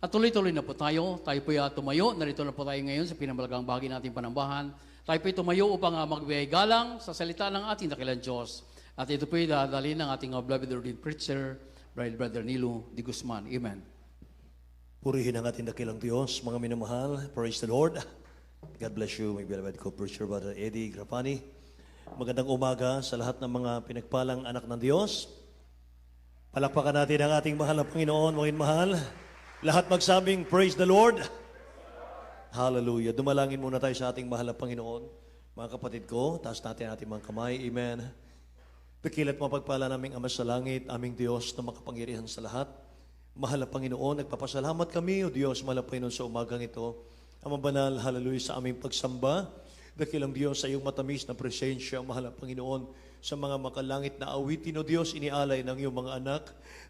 At tuloy-tuloy na po tayo. Tayo po tumayo. Narito na po tayo ngayon sa pinamalagang bahagi nating panambahan. Tayo po tumayo upang magbigay galang sa salita ng ating dakilang Diyos. At ito po dadalhin ng ating beloved ordained preacher, Brother Nilo de Guzman. Amen. Purihin ang ating dakilang Diyos, mga minamahal. Praise the Lord. God bless you, my beloved co-preacher, Brother Eddie Grapani. Magandang umaga sa lahat ng mga pinagpalang anak ng Diyos. Palakpakan natin ang ating mahal na Panginoon, mga mahal. Lahat magsabing, praise the Lord. Hallelujah. Dumalangin muna tayo sa ating mahal na Panginoon. Mga kapatid ko, taas natin ating mga kamay. Amen. Dakila't mapagpala naming Ama sa langit, aming Diyos na makapangyarihan sa lahat. Mahal na Panginoon, nagpapasalamat kami, O Diyos, mahal na Panginoon, sa umagang ito. Ama banal, hallelujah, sa aming pagsamba. Dakilang Diyos, sa iyong matamis na presensya, mahal na Panginoon, sa mga makalangit na awitin, O Diyos, inialay ng iyong mga anak.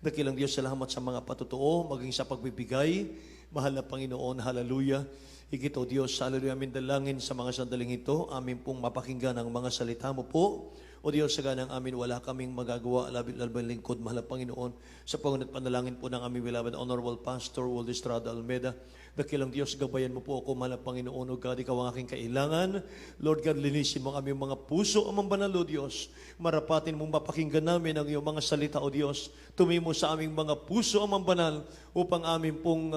Dakilang Diyos, salamat sa mga patutuo, maging sa pagbibigay. Mahal na Panginoon, hallelujah. Higit, O Diyos, hallelujah, amin dalangin sa mga sandaling ito, amin pong mapakinggan ang mga salita mo po. O Diyos, sa ganang amin, wala kaming magagawa, labing lingkod, mahal na Panginoon, sa pangunat panalangin po ng aming beloved Honorable Pastor Waldo Estrada Almeda. Dakilang Diyos, gabayan mo po ako, mahal na Panginoon, O God, ikaw ang aking kailangan. Lord God, linisin mo ang aming mga puso, amang banal, O Diyos. Marapatin mong mapakinggan namin ang iyong mga salita, O Diyos. Tumimo sa aming mga puso, amang banal, upang aming pong,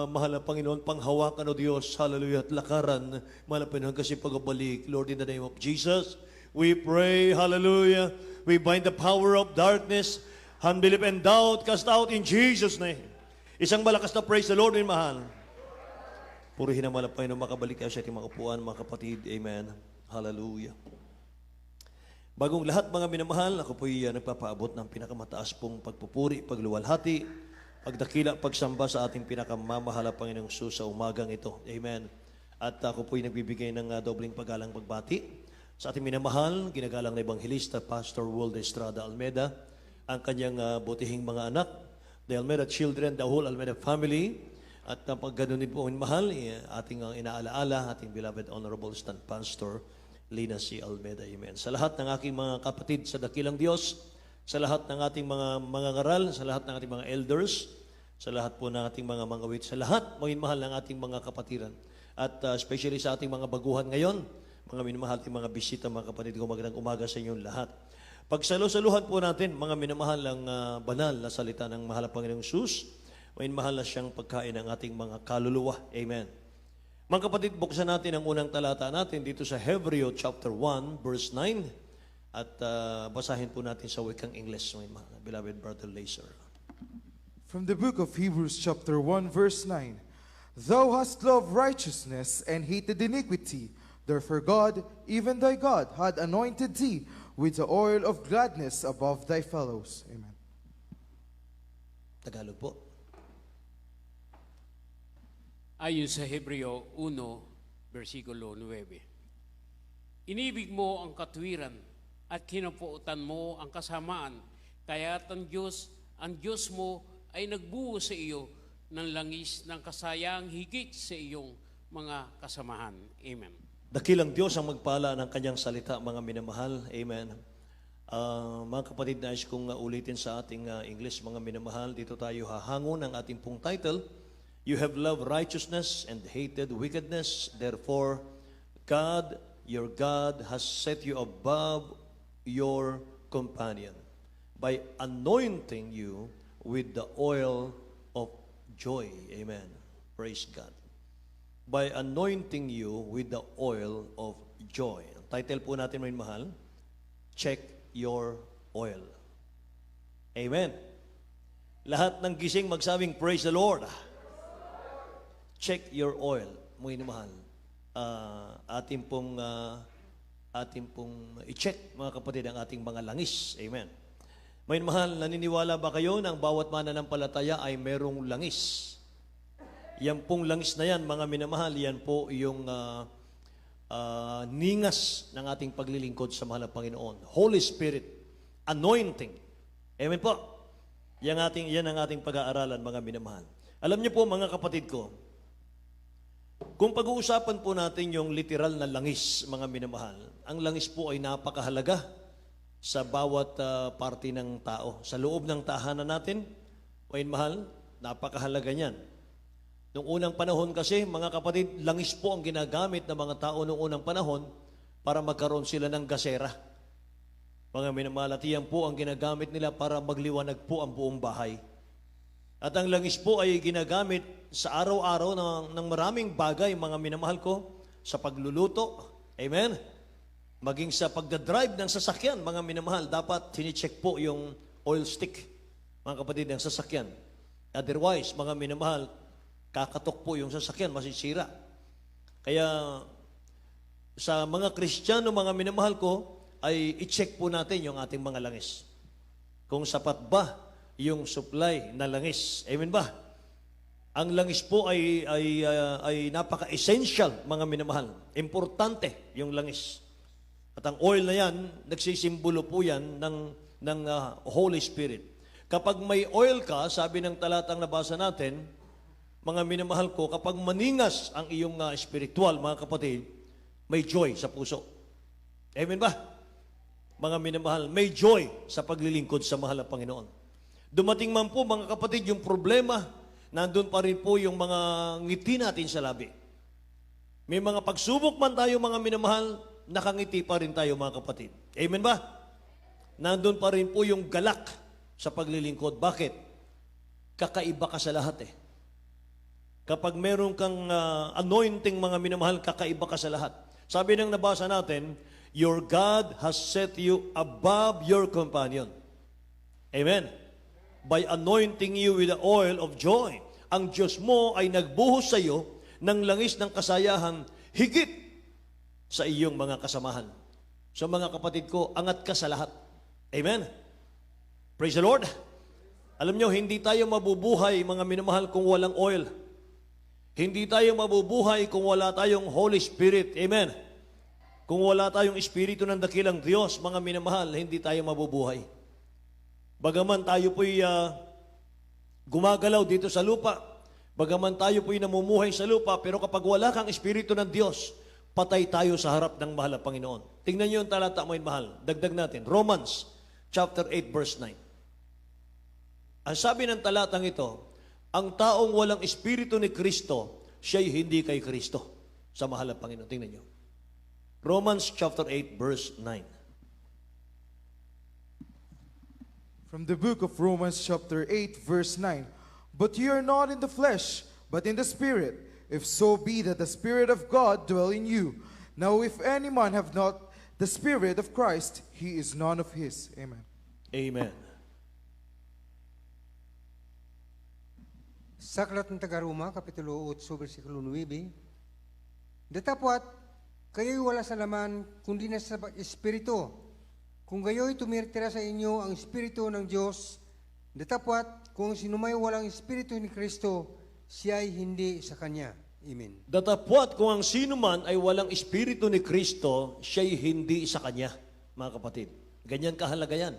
mahal na Panginoon, panghawakan, O Diyos, hallelujah, at lakaran, mahal na Panginoon, kasi pagbalik, Lord, in the name of Jesus, we pray, hallelujah. We bind the power of darkness, unbelief and doubt, cast out in Jesus' name. Isang malakas na praise the Lord, my mahal. Purihin ang malapay na makabalik kayo sa ating mga upuan, mga kapatid. Amen. Hallelujah. Bagong lahat, mga minamahal, ako po'y nagpapaabot ng pinakamataas pong pagpupuri, pagluwalhati, pagdakila, pagsamba sa ating pinakamamahal na Panginoong Jesus sa umagang ito. Amen. At ako po'y nagbibigay ng dobling paggalang pagbati sa ating minamahal, ginagalang na Ebanghelista, Pastor Waldo Estrada Almeda, ang kanyang butihing mga anak, the Almeda children, the whole Almeda family, at pag ganun din po ang mahal, ating inaalaala, ating beloved Honorable Stand Pastor, Lina C. Almeda. Amen. Sa lahat ng aking mga kapatid sa dakilang Diyos, sa lahat ng ating mga ngaral, sa lahat ng ating mga elders, sa lahat po ng ating mga mangawit, sa lahat, mga mahal ng ating mga kapatiran, at especially sa ating mga baguhan ngayon, mga minamahal ating mga bisita, mga kapatid ko, magandang umaga sa inyong lahat. Pagsalo-saluhan po natin, mga minamahal ang banal na salita ng mahal na Panginoong Jesus, may mahal na siyang pagkain ng ating mga kaluluwa. Amen. Mga kapatid, buksan natin ang unang talata natin dito sa Hebreo chapter 1, verse 9. At basahin po natin sa wikang English, my beloved brother Laser. From the book of Hebrews chapter 1, verse 9. Thou hast loved righteousness and hated iniquity. Therefore God, even thy God, had anointed thee with the oil of gladness above thy fellows. Amen. Tagalog po. Ayon sa Hebreo 1, versikulo 9. Inibig mo ang katwiran at kinapuutan mo ang kasamaan, kaya't ang Diyos mo ay nagbuo sa iyo ng langis ng kasayang higit sa iyong mga kasamahan. Amen. Dakilang Diyos ang magpala ng kanyang salita, mga minamahal. Amen. Mga kapatid, nais kong ulitin sa ating English, mga minamahal. Dito tayo hahango ng ating pong title, You have loved righteousness and hated wickedness. Therefore, God, your God, has set you above your companion by anointing you with the oil of joy. Amen. Praise God. By anointing you with the oil of joy. Ang title po natin, mga mahal, Check Your Oil. Amen. Lahat ng gising magsabing, Praise the Lord. Check your oil, mga mahal. Ating pong i-check, mga kapatid, ang ating mga langis. Amen. Mga mahal, naniniwala ba kayo na ang bawat mananampalataya ay merong langis? Yan pong langis na yan, mga minamahal, yan po yung ningas ng ating paglilingkod sa mahal na Panginoon. Holy Spirit, anointing. Amen po. Yan ang ating pag-aaralan, mga minamahal. Alam niyo po, mga kapatid ko, kung pag-uusapan po natin yung literal na langis, mga minamahal, ang langis po ay napakahalaga sa bawat parte ng tao. Sa loob ng tahanan natin, mga mahal, napakahalaga niyan. Noong unang panahon kasi, mga kapatid, langis po ang ginagamit ng mga tao noong unang panahon para magkaroon sila ng gasera. Mga minamalatiyan po ang ginagamit nila para magliwanag po ang buong bahay. At ang langis po ay ginagamit sa araw-araw ng maraming bagay, mga minamahal ko, sa pagluluto. Amen? Maging sa pagdadrive ng sasakyan, mga minamahal, dapat sinicheck po yung oil stick, mga kapatid, ng sasakyan. Otherwise, mga minamahal, kakatok po yung sasakyan, masisira. Kaya sa mga Kristiyano, mga minamahal ko, ay i-check po natin yung ating mga langis. Kung sapat ba yung supply na langis. Amen ba? Ang langis po ay napaka-essential, mga minamahal. Importante yung langis. At ang oil na yan, nagsisimbolo po yan ng Holy Spirit. Kapag may oil ka, sabi ng talatang nabasa natin, mga minamahal ko, kapag maningas ang iyong spiritual, mga kapatid, may joy sa puso. Amen ba? Mga minamahal, may joy sa paglilingkod sa mahal na Panginoon. Dumating man po, mga kapatid, yung problema, nandun pa rin po yung mga ngiti natin sa labi. May mga pagsubok man tayo, mga minamahal, nakangiti pa rin tayo, mga kapatid. Amen ba? Nandun pa rin po yung galak sa paglilingkod. Bakit? Kakaiba ka sa lahat eh. Kapag meron kang anointing, mga minamahal, kakaiba ka sa lahat. Sabi ng nabasa natin, your God has set you above your companion. Amen. By anointing you with the oil of joy. Ang Diyos mo ay nagbuhos sa iyo ng langis ng kasayahan higit sa iyong mga kasamahan. So mga kapatid ko, angat ka sa lahat. Amen. Praise the Lord. Alam nyo, hindi tayo mabubuhay, mga minamahal, kung walang oil. Hindi tayo mabubuhay kung wala tayong Holy Spirit. Amen. Kung wala tayong Espiritu ng dakilang Diyos, mga minamahal, hindi tayo mabubuhay. Bagaman tayo po'y gumagalaw dito sa lupa, bagaman tayo po'y namumuhay sa lupa, pero kapag wala kang Espiritu ng Diyos, patay tayo sa harap ng mahal na Panginoon. Tingnan niyo yung talata mo, mahal. Dagdag natin. Romans chapter 8, verse 9. Ang sabi ng talatang ito, ang taong walang Espiritu ni Kristo, siya'y hindi kay Kristo sa mahal na Panginoon. Tingnan niyo. Romans chapter 8, verse 9. From the book of Romans chapter 8, verse 9. But ye are not in the flesh, but in the Spirit, if so be that the Spirit of God dwell in you. Now if any man have not the Spirit of Christ, he is none of his. Amen. Amen. Sa aklat ng taga-Roma, Kapitulo 8, versikulo 9, datapwat, kayo'y wala sa laman, kundi na sa Espiritu. Kung gayo'y tumirtira sa inyo ang Espiritu ng Diyos, datapwat, kung sinumay walang Espiritu ni Kristo, siya'y hindi sa Kanya. Amen. Datapwat kung ang sino man ay walang Espiritu ni Kristo, siya'y hindi sa Kanya, mga kapatid. Ganyan kahalaga yan.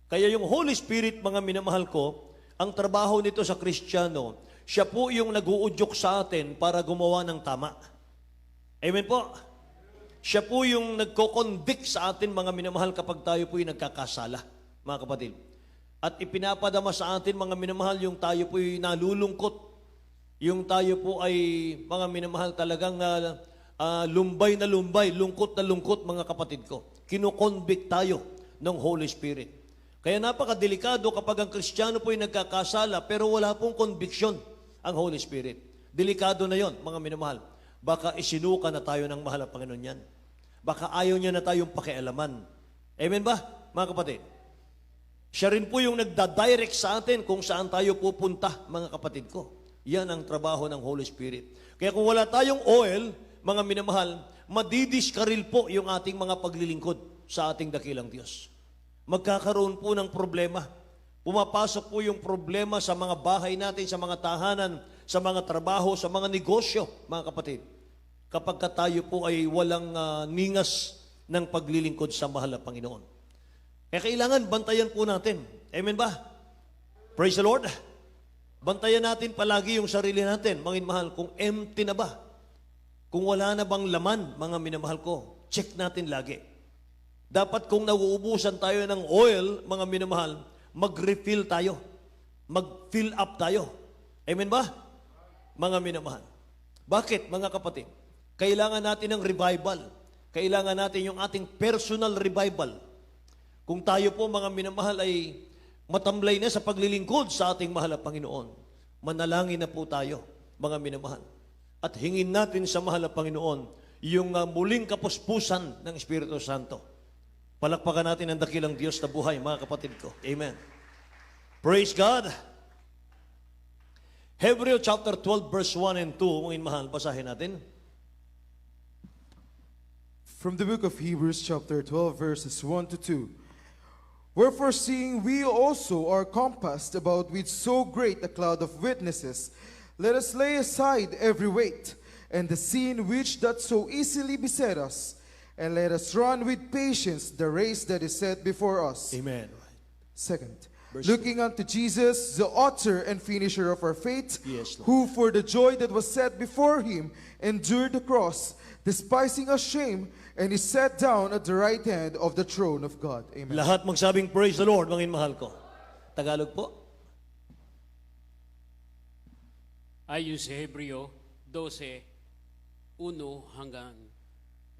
Kaya yung Holy Spirit, mga minamahal ko, ang trabaho nito sa Kristiyano, siya po yung nag-uudyok sa atin para gumawa ng tama. Amen po? Siya po yung nagko-convict sa atin, mga minamahal, kapag tayo po yung nagkakasala, mga kapatid. At ipinapadama sa atin, mga minamahal, yung tayo po yung nalulungkot, yung tayo po ay, mga minamahal, talagang lumbay na lumbay, lungkot na lungkot, mga kapatid ko. Kino-convict tayo ng Holy Spirit. Kaya napakadelikado kapag ang Kristiyano po ay nagkakasala pero wala pong conviction ang Holy Spirit. Delikado na yon, mga minamahal. Baka isinuka na tayo ng mahal na Panginoon yan. Baka ayaw niya na tayong pakialaman. Amen ba, mga kapatid? Siya rin po yung nagdadirect sa atin kung saan tayo pupunta, mga kapatid ko. Yan ang trabaho ng Holy Spirit. Kaya kung wala tayong oil, mga minamahal, madidiskaril po yung ating mga paglilingkod sa ating dakilang Diyos. Magkakaroon po ng problema. Pumapasok po yung problema sa mga bahay natin, sa mga tahanan, sa mga trabaho, sa mga negosyo, mga kapatid. Kapag tayo po ay walang ningas ng paglilingkod sa mahal na Panginoon. Kailangan bantayan po natin. Amen ba? Praise the Lord. Bantayan natin palagi yung sarili natin, mga mahal, kung empty na ba? Kung wala na bang laman, mga minamahal ko, check natin lagi. Dapat kung nauubusan tayo ng oil, mga minamahal, mag-refill tayo. Mag-fill up tayo. Amen ba? mga minamahal. Bakit, mga kapatid? Kailangan natin ng revival. Kailangan natin yung ating personal revival. Kung tayo po, mga minamahal, ay matamlay na sa paglilingkod sa ating mahal na Panginoon, manalangin na po tayo, mga minamahal. At hingin natin sa mahal na Panginoon yung muling kapuspusan ng Espiritu Santo. Palakpakan natin ang dakilang Diyos na buhay, mga kapatid ko. Amen. Praise God. Hebrew chapter 12, verse 1 and 2, mga mahal, basahin natin. From the book of Hebrews, chapter 12, verses 1 to 2. Wherefore, seeing we also are compassed about with so great a cloud of witnesses, let us lay aside every weight, and the sin which doth so easily beset us, and let us run with patience the race that is set before us. Amen. Second, Verse looking unto Jesus, the author and finisher of our faith, Yes, Lord. who for the joy that was set before him endured the cross, despising a shame, and is set down at the right hand of the throne of God. Amen. Lahat magsabing praise the Lord, mga mahal ko. Tagalog po. Ayon sa Hebreo 12, 1 hanggang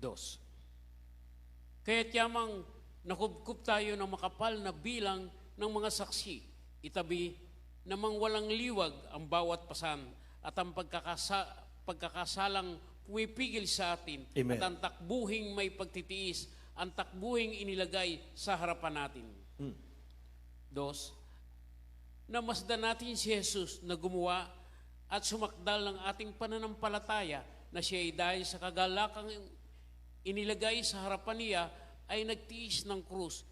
2. Kaya't yamang nakubkub tayo ng makapal na bilang ng mga saksi, itabi namang walang liwag ang bawat pasan at ang pagkakasalang pumipigil sa atin. Amen. At ang takbuhing may pagtitiis, ang takbuhing inilagay sa harapan natin. 2. Namasdan natin si Jesus na gumawa at sumakdal ng ating pananampalataya na siya ay dahil sa kagalakang inilagay sa harapan niya ay nagtiis ng krus,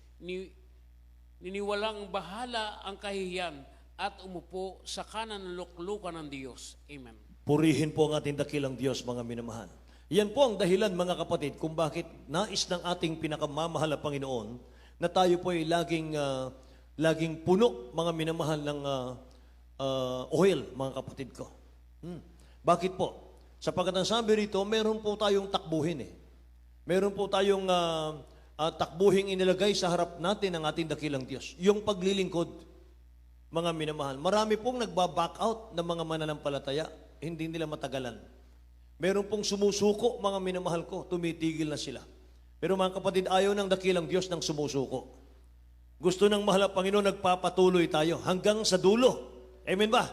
niniwalang bahala ang kahihiyan at umupo sa kanan ng luklukan ng Diyos. Amen. Purihin po ang ating dakilang Diyos, mga minamahal. Yan po ang dahilan, mga kapatid, kung bakit nais ng ating pinakamamahal na Panginoon na tayo po ay laging puno, mga minamahal, ng oil, mga kapatid ko. Bakit po? Sapagkat ang sabi rito, meron po tayong takbuhin eh. Meron po tayong takbuhing inilagay sa harap natin ng ating dakilang Diyos. Yung paglilingkod, mga minamahal. Marami pong nagba-back out ng mga mananampalataya. Hindi nila matagalan. Meron pong sumusuko, mga minamahal ko, tumitigil na sila. Pero mga kapatid, ayaw ng dakilang Diyos ng sumusuko. Gusto ng mahal na Panginoon, nagpapatuloy tayo hanggang sa dulo. Amen ba?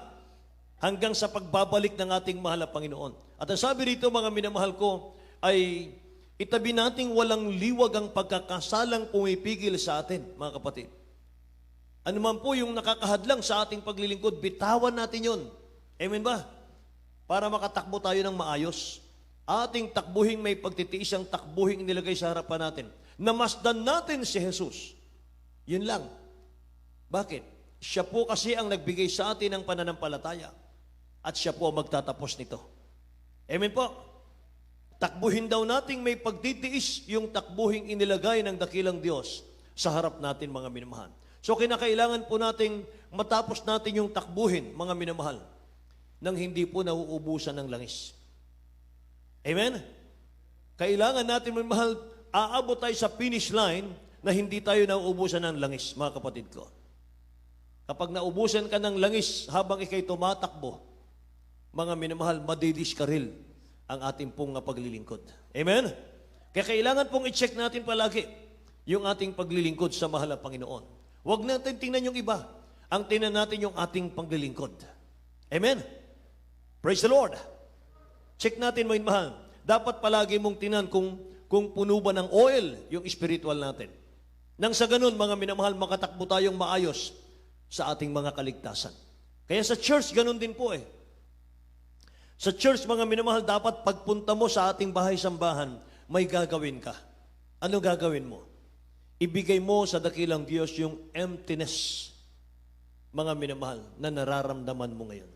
Hanggang sa pagbabalik ng ating mahal na Panginoon. At ang sabi rito, mga minamahal ko, ay itabi nating walang liwag ang pagkakasalang pumipigil sa atin, mga kapatid. Ano man po yung nakakahadlang sa ating paglilingkod, bitawan natin yon. Amen ba? Para makatakbo tayo ng maayos. Ating takbuhing may pagtitiis, ang takbuhing nilagay sa harapan natin. Namasdan natin si Jesus. Yun lang. Bakit? Siya po kasi ang nagbigay sa atin ng pananampalataya. At siya po ang magtatapos nito. Amen po? Takbuhin daw nating may pagtitiis yung takbuhing inilagay ng dakilang Diyos sa harap natin, mga minamahal. So kinakailangan po nating matapos natin yung takbuhin, mga minamahal, nang hindi po nauubusan ng langis. Amen? Kailangan natin, mga mahal, aabot tayo sa finish line na hindi tayo nauubusan ng langis, mga kapatid ko. Kapag naubusan ka ng langis habang ikay tumatakbo, mga minamahal, madidiskaril ang ating pong paglilingkod. Amen? Kaya kailangan pong i-check natin palagi yung ating paglilingkod sa mahal na Panginoon. Huwag natin tingnan yung iba. Ang tingnan natin yung ating paglilingkod. Amen? Praise the Lord. Check natin, mga mahal. Dapat palagi mong tingnan kung puno ba ng oil yung spiritual natin. Nang sa ganun, mga minamahal, makatakbo tayong maayos sa ating mga kaligtasan. Kaya sa church, ganun din po eh. Sa church, mga minamahal, dapat pagpunta mo sa ating bahay-sambahan, may gagawin ka. Ano gagawin mo? Ibigay mo sa dakilang Diyos yung emptiness, mga minamahal, na nararamdaman mo ngayon.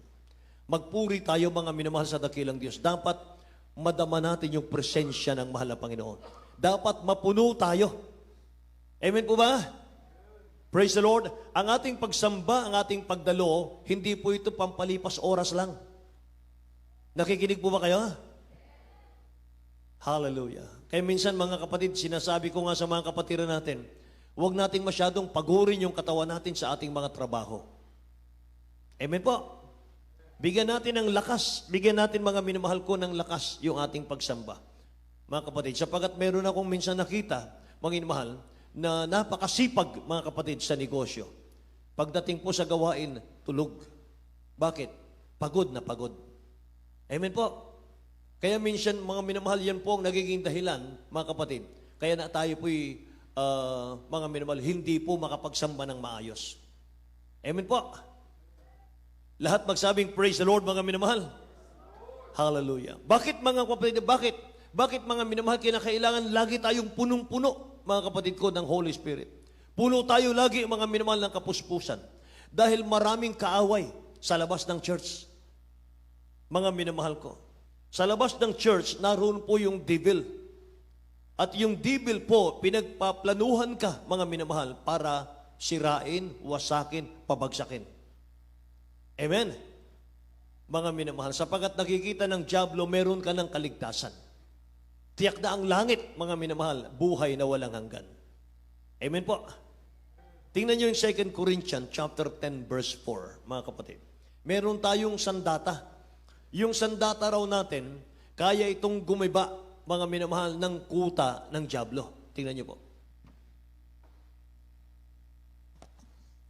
Magpuri tayo, mga minamahal, sa dakilang Diyos. Dapat madama natin yung presensya ng mahal na Panginoon. Dapat mapuno tayo. Amen po ba? Praise the Lord. Ang ating pagsamba, ang ating pagdalo, hindi po ito pampalipas oras lang. Nakikinig po ba kayo? Hallelujah. Kaya minsan, mga kapatid, sinasabi ko nga sa mga kapatiran natin, huwag nating masyadong pagurin yung katawan natin sa ating mga trabaho. Amen po. Bigyan natin ng lakas, bigyan natin mga minamahal ko ng lakas yung ating pagsamba. Mga kapatid, sapagat meron akong minsan nakita, mga minamahal, na napakasipag mga kapatid sa negosyo. Pagdating po sa gawain, tulog. Bakit? Pagod na pagod. Amen po. Kaya minsan mga minamahal, yan po ang nagiging dahilan, mga kapatid. Kaya na tayo po'y mga minamahal, hindi po makapagsamba ng maayos. Amen po. Lahat magsabing, praise the Lord, mga minamahal. Hallelujah. Bakit mga kapatid, bakit? Bakit mga minamahal, kinakailangan lagi tayong punong-puno, mga kapatid ko, ng Holy Spirit. Puno tayo lagi, mga minamahal, ng kapuspusan. Dahil maraming kaaway sa labas ng church. Mga minamahal ko. Sa labas ng church, naroon po yung devil. At yung devil po, pinagpaplanuhan ka, mga minamahal, para sirain, wasakin, pabagsakin. Amen? Mga minamahal, sapagat nakikita ng dyablo, meron ka ng kaligtasan. Tiyak na ang langit, mga minamahal, buhay na walang hanggan. Amen po. Tingnan nyo yung 2 Corinthians chapter 10 verse 4, mga kapatid. Meron tayong sandata. Yung sandata raw natin, kaya itong gumiba, mga minamahal, ng kuta ng dyablo. Tingnan nyo po.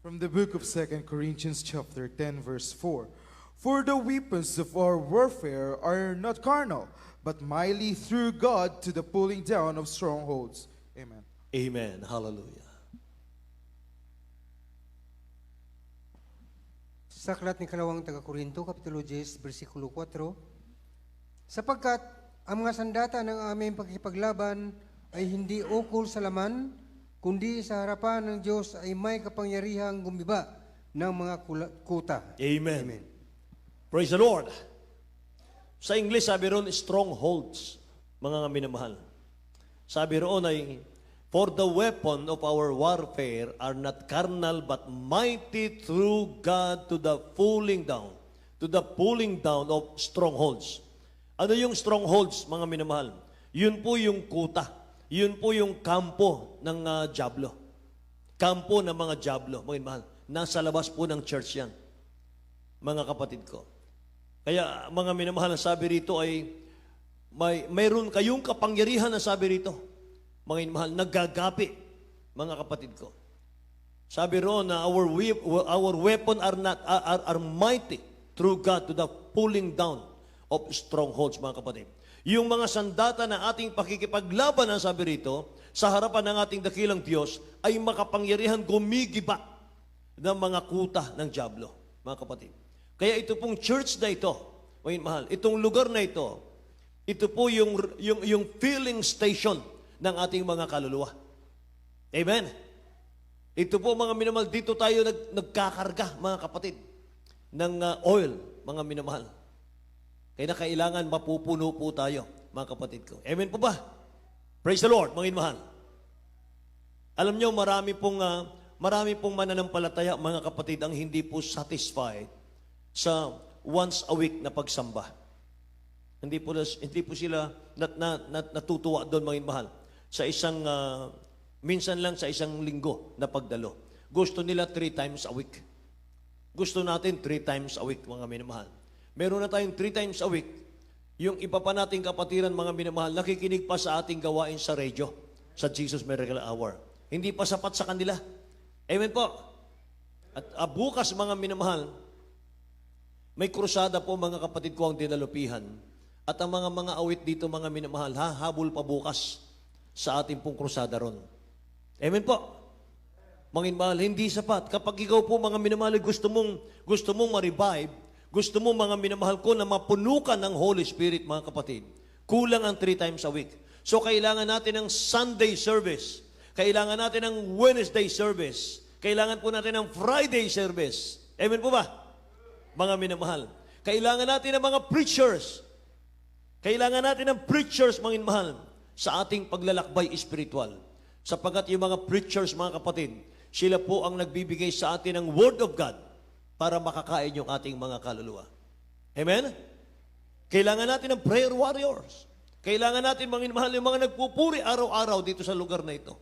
From the book of 2 Corinthians chapter 10 verse 4. For the weapons of our warfare are not carnal, but mighty through God to the pulling down of strongholds. Amen. Amen. Hallelujah. Sa aklat ni Kalawang taga-Korinto, Kapitulo 10, versikulo 4, sapagkat ang mga sandata ng aming pagkipaglaban ay hindi ukol sa laman, kundi sa harapan ng Diyos ay may kapangyarihang gumiba ng mga kuta. Amen. Amen. Praise the Lord. Sa English, sabi roon, strongholds, mga minamahal. Sabi roon ay, for the weapon of our warfare are not carnal, but mighty through God to the pulling down of strongholds. Ano yung strongholds, mga minamahal? Yun po yung kuta. Yun po yung kampo ng dyablo. Kampo ng mga dyablo, mga minamahal. Nasa labas po ng church yan, mga kapatid ko. Kaya mga minamahal, sabi rito ay mayroon kayong kapangyarihan na sabi rito. Mga minamahal, naggagapi, mga kapatid ko. Sabi roon na our weapon are mighty through God to the pulling down of strongholds, mga kapatid. Yung mga sandata na ating pakikipaglaban, ang sabi rito, sa harapan ng ating dakilang Diyos, ay makapangyarihan gumigiba ng mga kuta ng dyablo, mga kapatid. Kaya ito pong church na ito, mahal, itong lugar na ito po yung filling station ng ating mga kaluluwa. Amen? Ito po, mga minamahal, dito tayo nagkakarga, mga kapatid, ng oil, mga minamahal. Kaya na kailangan mapupuno po tayo, mga kapatid ko. Amen po ba? Praise the Lord, mga minamahal. Alam nyo, marami pong mananampalataya, mga kapatid, ang hindi po satisfied sa once a week na pagsamba. Hindi po sila natutuwa doon, mga minamahal, sa isang, minsan lang sa isang linggo na pagdalo. Gusto nila 3 times a week. Gusto natin 3 times a week, mga minamahal. Meron na tayong 3 times a week. Yung iba pa nating kapatiran, mga minamahal, nakikinig pa sa ating gawain sa radyo, sa Jesus Miracle Hour. Hindi pa sapat sa kanila. Amen po. At bukas, mga minamahal, may krusada po, mga kapatid ko, ang dinalupihan. At ang mga awit dito, mga minamahal, habol pa bukas sa ating pong krusada ron. Amen po. Mga minamahal, hindi sapat. Kapag ikaw po, mga minamahal, gusto mong ma-revive, gusto mo, mga minamahal ko, na mapunukan ng Holy Spirit, mga kapatid, kulang ang 3 times a week. So, kailangan natin ng Sunday service. Kailangan natin ng Wednesday service. Kailangan po natin ng Friday service. Amen po ba? Mga minamahal. Kailangan natin ng mga preachers. Kailangan natin ng preachers, mga minamahal, sa ating paglalakbay espiritual. Sapagat yung mga preachers, mga kapatid, sila po ang nagbibigay sa atin ng Word of God para makakain yung ating mga kaluluwa. Amen? Kailangan natin ng prayer warriors. Kailangan natin, mga minamahal, yung mga nagpupuri araw-araw dito sa lugar na ito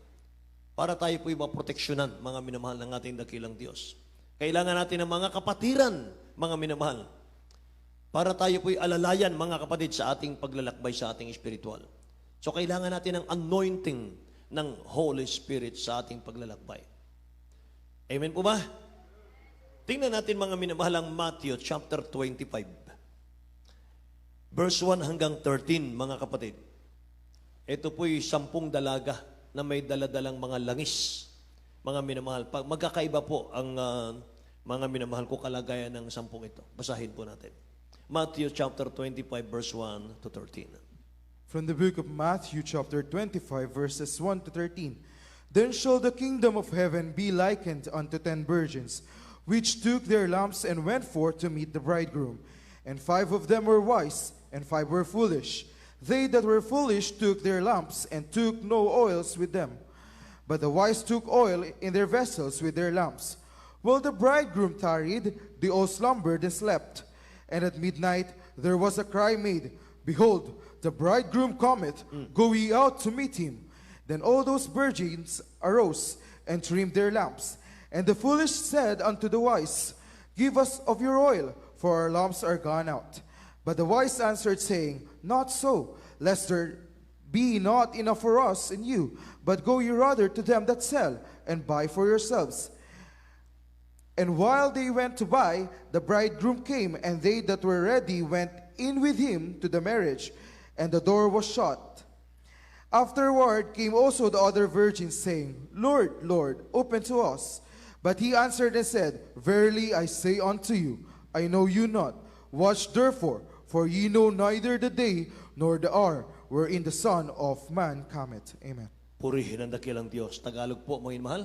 para tayo po'y maproteksyonan, mga minamahal, ng ating dakilang Diyos. Kailangan natin ng mga kapatiran, mga minamahal, para tayo po'y alalayan, mga kapatid, sa ating paglalakbay sa ating spiritual. So kailangan natin ng anointing ng Holy Spirit sa ating paglalakbay. Amen po ba? Tingnan natin, mga minamahal, ang Matthew chapter 25. Verse 1 hanggang 13, mga kapatid. Ito po'y 10 dalaga na may daladalang mga langis. Mga minamahal, magkakaiba po ang mga minamahal ko kalagayan ng 10 ito. Basahin po natin. Matthew chapter 25, verse 1 to 13. From the book of Matthew, chapter 25, verses 1 to 13. Then shall the kingdom of heaven be likened unto 10 virgins, which took their lamps and went forth to meet the bridegroom. And 5 of them were wise, and 5 were foolish. They that were foolish took their lamps, and took no oils with them. But the wise took oil in their vessels with their lamps. While the bridegroom tarried, they all slumbered and slept. And at midnight there was a cry made, Behold, the bridegroom cometh, go ye out to meet him. Then all those virgins arose and trimmed their lamps. And the foolish said unto the wise, Give us of your oil, for our lamps are gone out. But the wise answered, saying, Not so, lest there be not enough for us and you, but go ye rather to them that sell, and buy for yourselves. And while they went to buy, the bridegroom came, and they that were ready went in with him to the marriage, and the door was shut. Afterward came also the other virgins, saying, Lord, Lord, open to us. But he answered and said, Verily I say unto you, I know you not. Watch therefore, for ye know neither the day nor the hour wherein the Son of Man cometh. Amen. Purihin ang dakilang Diyos. Tagalog po, mga minamahal.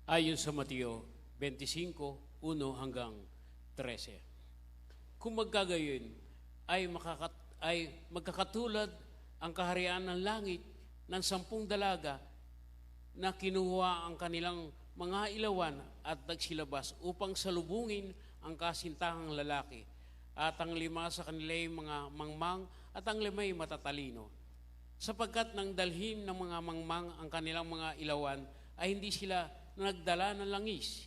Ayon sa Mateo 25, 1 hanggang 13. Kung magkagayon, ay magkakatulad ang kaharian ng langit ng 10 dalaga na kinuha ang kanilang mga ilawan at nagsilabas upang salubungin ang kasintahang lalaki. At ang 5 sa kanila'y mga mangmang at ang 5 matatalino. Sapagkat nang dalhin ng mga mangmang ang kanilang mga ilawan, ay hindi sila nagdala ng langis.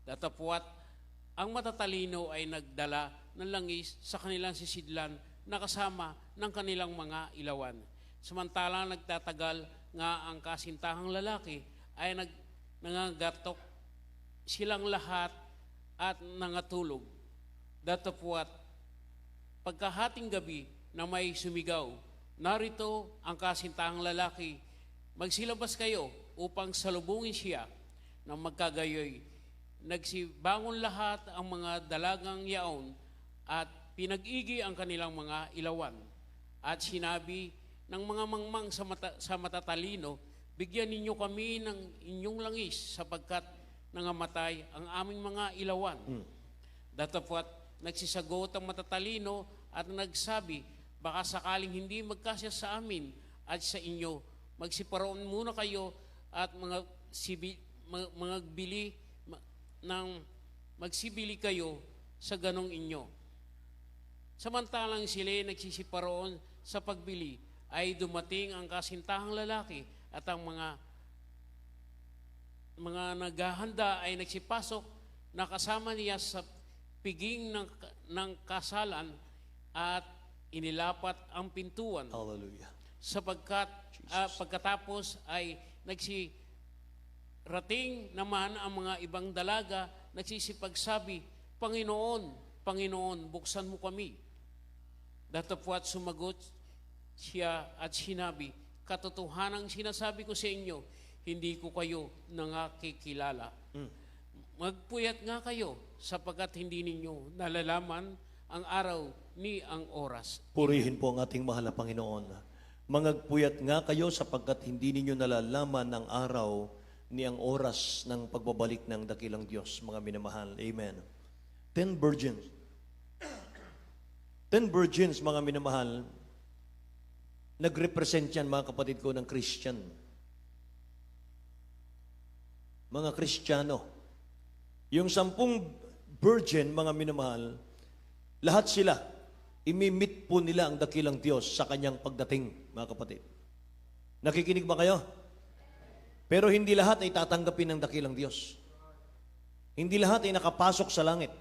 Datapwat, ang matatalino ay nagdala ng langis sa kanilang sisidlan na kasama ng kanilang mga ilawan. Samantalang nagtatagal nga ang kasintahang lalaki ay nangangatok silang lahat at nangatulog. Datapwat, pagkahating gabi na may sumigaw, narito ang kasintahang lalaki, magsilabas kayo upang salubungin siya. Nang magkagayoy, nagsibangon lahat ang mga dalagang yaon at pinag-igi ang kanilang mga ilawan. At sinabi ng mga mangmang sa matatalino, bigyan ninyo kami ng inyong langis sapagkat nangamatay ang aming mga ilawan. Datapwat nagsisagot ang matatalino at nagsabi, baka sakaling hindi magkasya sa amin at sa inyo, magsiparoon muna kayo at magsibili kayo sa ganong inyo. Samantalang sila nagsisiparoon sa pagbili, ay dumating ang kasintahang lalaki at ang mga naghahanda ay nagsipasok na kasama niya sa piging ng kasalan at inilapat ang pintuan. Hallelujah. Sapagkat pagkatapos ay rating naman ang mga ibang dalaga, nagsisipagsabi, Panginoon, Panginoon, buksan mo kami. Datapwat sumagot siya at sinabi, katotohanang sinasabi ko sa inyo, hindi ko kayo nangakikilala. Magpuyat nga kayo, sapagkat hindi ninyo nalalaman ang araw ni ang oras. Purihin po ang ating mahal na Panginoon. Mangagpuyat nga kayo sapagkat hindi ninyo nalalaman ang araw ni ang oras ng pagbabalik ng dakilang Diyos, mga minamahal. Amen. 10 virgins. 10 virgins, mga minamahal, nag-represent yan, mga kapatid ko, ng Christian. Mga Kristiyano. Yung 10 virgin, mga minamahal, lahat sila, imimit po nila ang dakilang Diyos sa kanyang pagdating, mga kapatid. Nakikinig ba kayo? Pero hindi lahat ay tatanggapin ng dakilang Diyos. Hindi lahat ay nakapasok sa langit.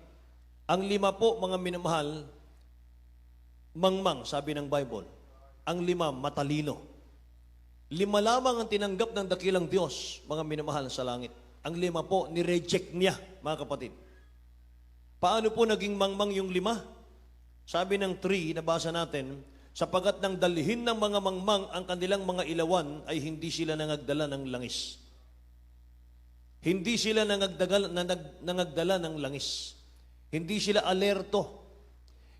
Ang 5 po, mga minamahal, mangmang, sabi ng Bible. Ang 5, matalino. 5 lamang ang tinanggap ng dakilang Diyos, mga minamahal sa langit. Ang 5 po, ni-reject niya, mga kapatid. Paano po naging mangmang yung 5? Sabi ng 3, nabasa natin, sapagat nang dalhin ng mga mangmang ang kanilang mga ilawan, ay hindi sila nangagdala ng langis. Hindi sila nangagdala ng langis. Hindi sila alerto.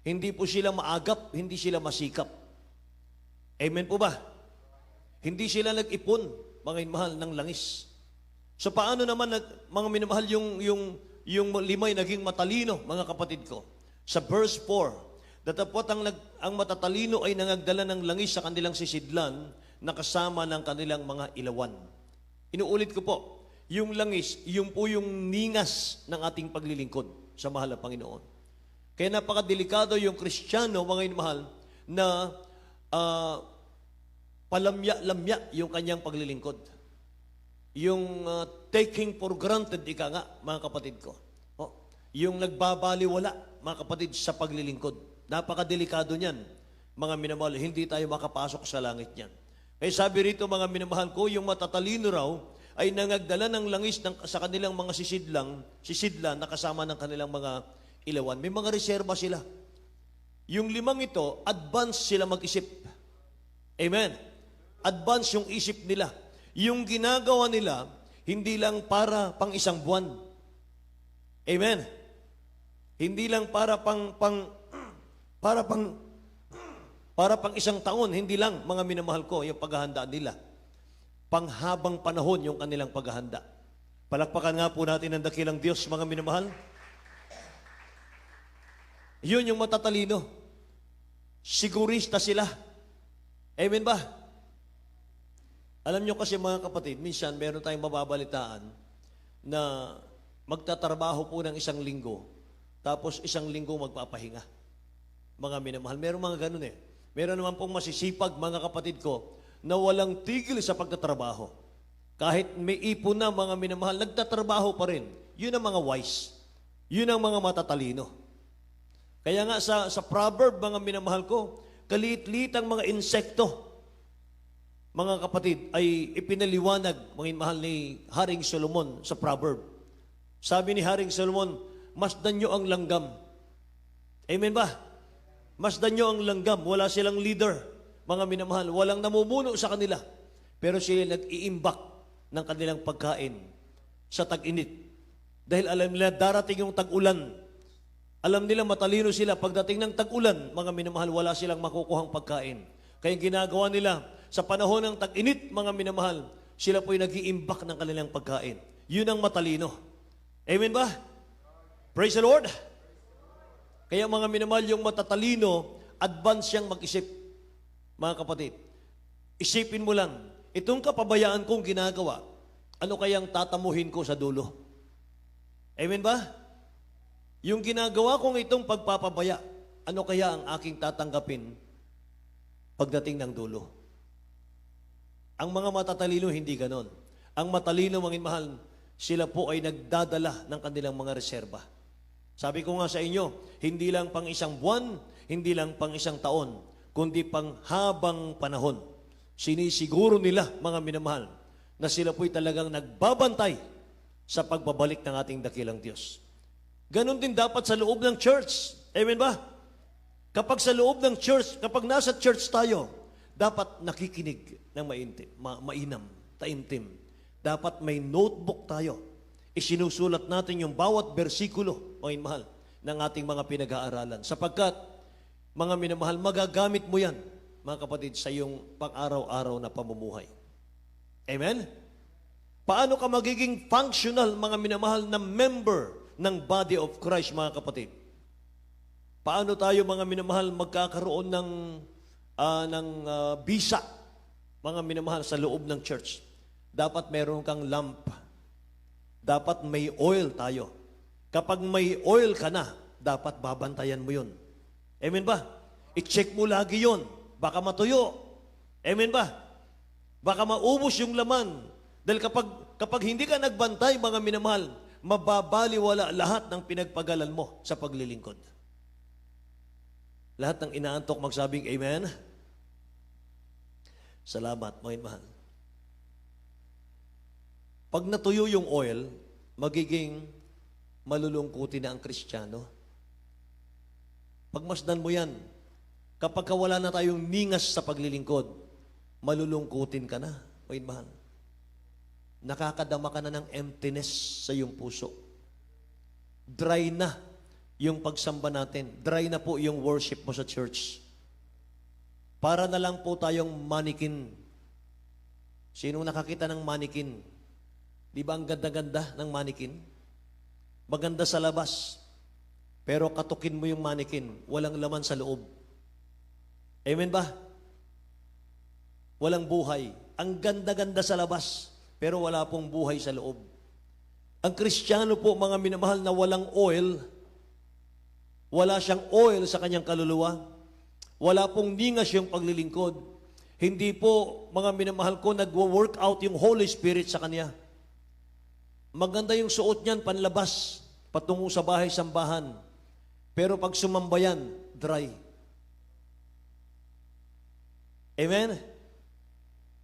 Hindi po sila maagap, hindi sila masikap. Amen po ba? Hindi sila nag-ipon, mga minamahal, ng langis. So paano naman, mga minamahal, yung 5 ay naging matalino, mga kapatid ko? Sa verse 4, datapot ang matatalino ay nangagdala ng langis sa kanilang sisidlan na kasama ng kanilang mga ilawan. Inuulit ko po, yung langis, yung po yung ningas ng ating paglilingkod sa mahal na Panginoon. Kaya napakadelikado yung Kristiyano, mga minamahal, na palamya-lamya yung kanyang paglilingkod. Yung taking for granted, ika nga, mga kapatid ko. Yung nagbabaliwala, mga kapatid, sa paglilingkod. Napakadelikado niyan, mga minamahal. Hindi tayo makapasok sa langit niyan. Kaya sabi rito, mga minamahal ko, yung matatalino raw ay nangagdala ng langis sa kanilang mga sisidlan na kasama ng kanilang mga ilawan. May mga reserba sila. Yung 5 ito, advance sila mag-isip. Amen. Advance yung isip nila. Yung ginagawa nila, hindi lang para pang isang buwan. Amen. Hindi lang para pang isang taon, hindi lang, mga minamahal ko, yung paghahanda nila. Panghabang panahon yung kanilang paghahanda. Palakpakan nga po natin ang dakilang Diyos, mga minamahal. Yun yung matatalino. Sigurista sila. Amen ba? Alam nyo kasi, mga kapatid, minsan meron tayong mababalitaan na magtatrabaho po ng 1 linggo, tapos 1 linggo magpapahinga. Mga minamahal, meron mga ganun eh. Meron naman pong masisipag, mga kapatid ko, na walang tigil sa pagtatrabaho. Kahit may ipon na, mga minamahal, nagtatrabaho pa rin. Yun ang mga wise. Yun ang mga matatalino. Kaya nga sa proverb, mga minamahal ko, kaliit-liit ang mga insekto, mga kapatid, ay ipinaliwanag, mga mahal ni Haring Solomon sa proverb. Sabi ni Haring Solomon, masdan nyo ang langgam. Amen ba? Masdan nyo ang langgam. Wala silang leader, mga minamahal. Walang namumuno sa kanila. Pero sila nag-iimbak ng kanilang pagkain sa tag-init. Dahil alam nila darating yung tag-ulan. Alam nila matalino sila. Pagdating ng tag-ulan, mga minamahal, wala silang makukuhang pagkain. Kaya ginagawa nila, sa panahon ng tag-init, mga minamahal, sila po'y nag-iimbak ng kanilang pagkain. Yun ang matalino. Amen ba? Praise the Lord. Kaya mga minamahal, yung matatalino, advance siyang mag-isip. Mga kapatid, isipin mo lang, itong kapabayaan kong ginagawa, ano kayang tatamuhin ko sa dulo? Amen ba? Yung ginagawa kong itong pagpapabaya, ano kaya ang aking tatanggapin pagdating ng dulo? Ang mga matatalino, hindi ganon. Ang matalino, mga mahal, sila po ay nagdadala ng kanilang mga reserba. Sabi ko nga sa inyo, hindi lang pang 1 buwan, hindi lang pang 1 taon, kundi pang habang panahon. Sinisiguro nila, mga minamahal, na sila po'y talagang nagbabantay sa pagbabalik ng ating dakilang Diyos. Ganon din dapat sa loob ng church. Amen ba? Kapag sa loob ng church, kapag nasa church tayo, dapat nakikinig ng mainam, taimtim. Dapat may notebook tayo. Isinusulat natin yung bawat bersikulo, mga mahal, ng ating mga pinag-aaralan. Sapagkat, mga minamahal, magagamit mo yan, mga kapatid, sa iyong pang-araw-araw na pamumuhay. Amen? Paano ka magiging functional, mga minamahal, na member ng body of Christ, mga kapatid? Paano tayo, mga minamahal, magkakaroon ng bisa, mga minamahal, sa loob ng church? Dapat mayroon kang lamp. Dapat may oil tayo. Kapag may oil ka na, dapat babantayan mo yun. Amen ba? I-check mo lagi yun. Baka matuyo. Amen ba? Baka maubos yung laman. Dahil kapag hindi ka nagbantay, mga minamahal, mababaliwala lahat ng pinagpagalan mo sa paglilingkod. Lahat ng inaantok magsabing amen. Salamat, mga mahal. Pag natuyo yung oil, magiging malulungkutin na ang Kristiyano. Pagmasdan mo yan, kapag wala na tayong ningas sa paglilingkod, malulungkutin ka na, mga mahal. Nakakadama ka na ng emptiness sa iyong puso. Dry na yung pagsamba natin. Dry na po yung worship mo sa church. Para na lang po tayong manikin. Sinong nakakita ng manikin? Di ba ang ganda-ganda ng manikin? Maganda sa labas. Pero katukin mo yung manikin, walang laman sa loob. Amen ba? Walang buhay. Ang ganda-ganda sa labas, pero wala pong buhay sa loob. Ang Kristiyano po, mga minamahal, na walang oil, wala siyang oil sa kanyang kaluluwa, wala pong ningas yung paglilingkod, hindi po, mga minamahal ko, nagwo-work out yung Holy Spirit sa kanya. Maganda yung suot niyan, panlabas, patungo sa bahay-sambahan. Pero pag sumambayan, dry. Amen?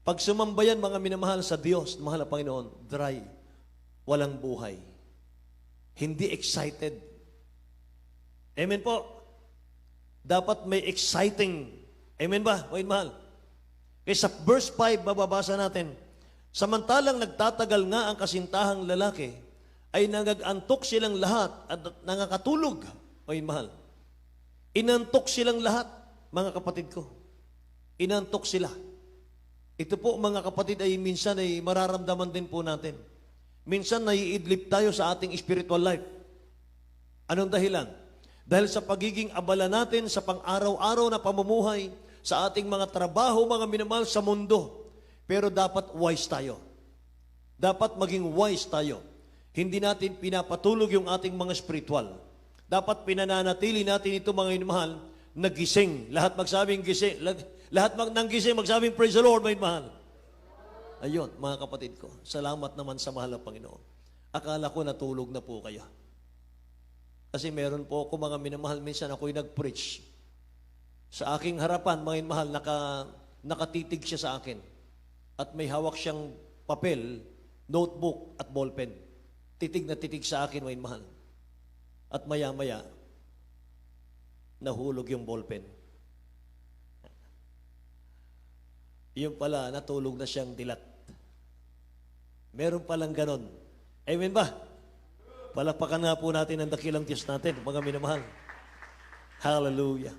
Pag sumambayan, mga minamahal sa Diyos, mahal na Panginoon, dry. Walang buhay. Hindi excited. Amen po? Dapat may exciting. Amen ba? Wait, mahal. Kaya sa verse 5, mababasa natin, samantalang nagtatagal nga ang kasintahang lalaki, ay nagagantok silang lahat at nangakatulog. Wait, mahal. Inantok silang lahat, mga kapatid ko. Inantok sila. Ito po, mga kapatid, ay minsan ay mararamdaman din po natin. Minsan naiidlip tayo sa ating spiritual life. Anong dahilan? Dahil sa pagiging abala natin sa pang-araw-araw na pamumuhay, sa ating mga trabaho, mga minamahal sa mundo. Pero dapat wise tayo. Dapat maging wise tayo. Hindi natin pinapatulog yung ating mga spiritual. Dapat pinananatili natin ito, mga minamahal, na gising. Lahat magsabing gising. Lahat ng gising magsabing praise the Lord, mga minamahal. Ayun, mga kapatid ko, salamat naman sa mahal na Panginoon. Akala ko natulog na po kayo. Kasi meron po ako, mga minamahal, minsan ako'y nag-preach. Sa aking harapan, mga minamahal, nakatitig siya sa akin. At may hawak siyang papel, notebook at ballpen. Titig na titig sa akin, mga minamahal. At maya-maya, nahulog yung ballpen. Yung pala, natulog na siyang dilat. Meron palang ganon. Amen ba? Palakpakan nga po natin ang dakilang Diyos natin, mga minamahal. Hallelujah.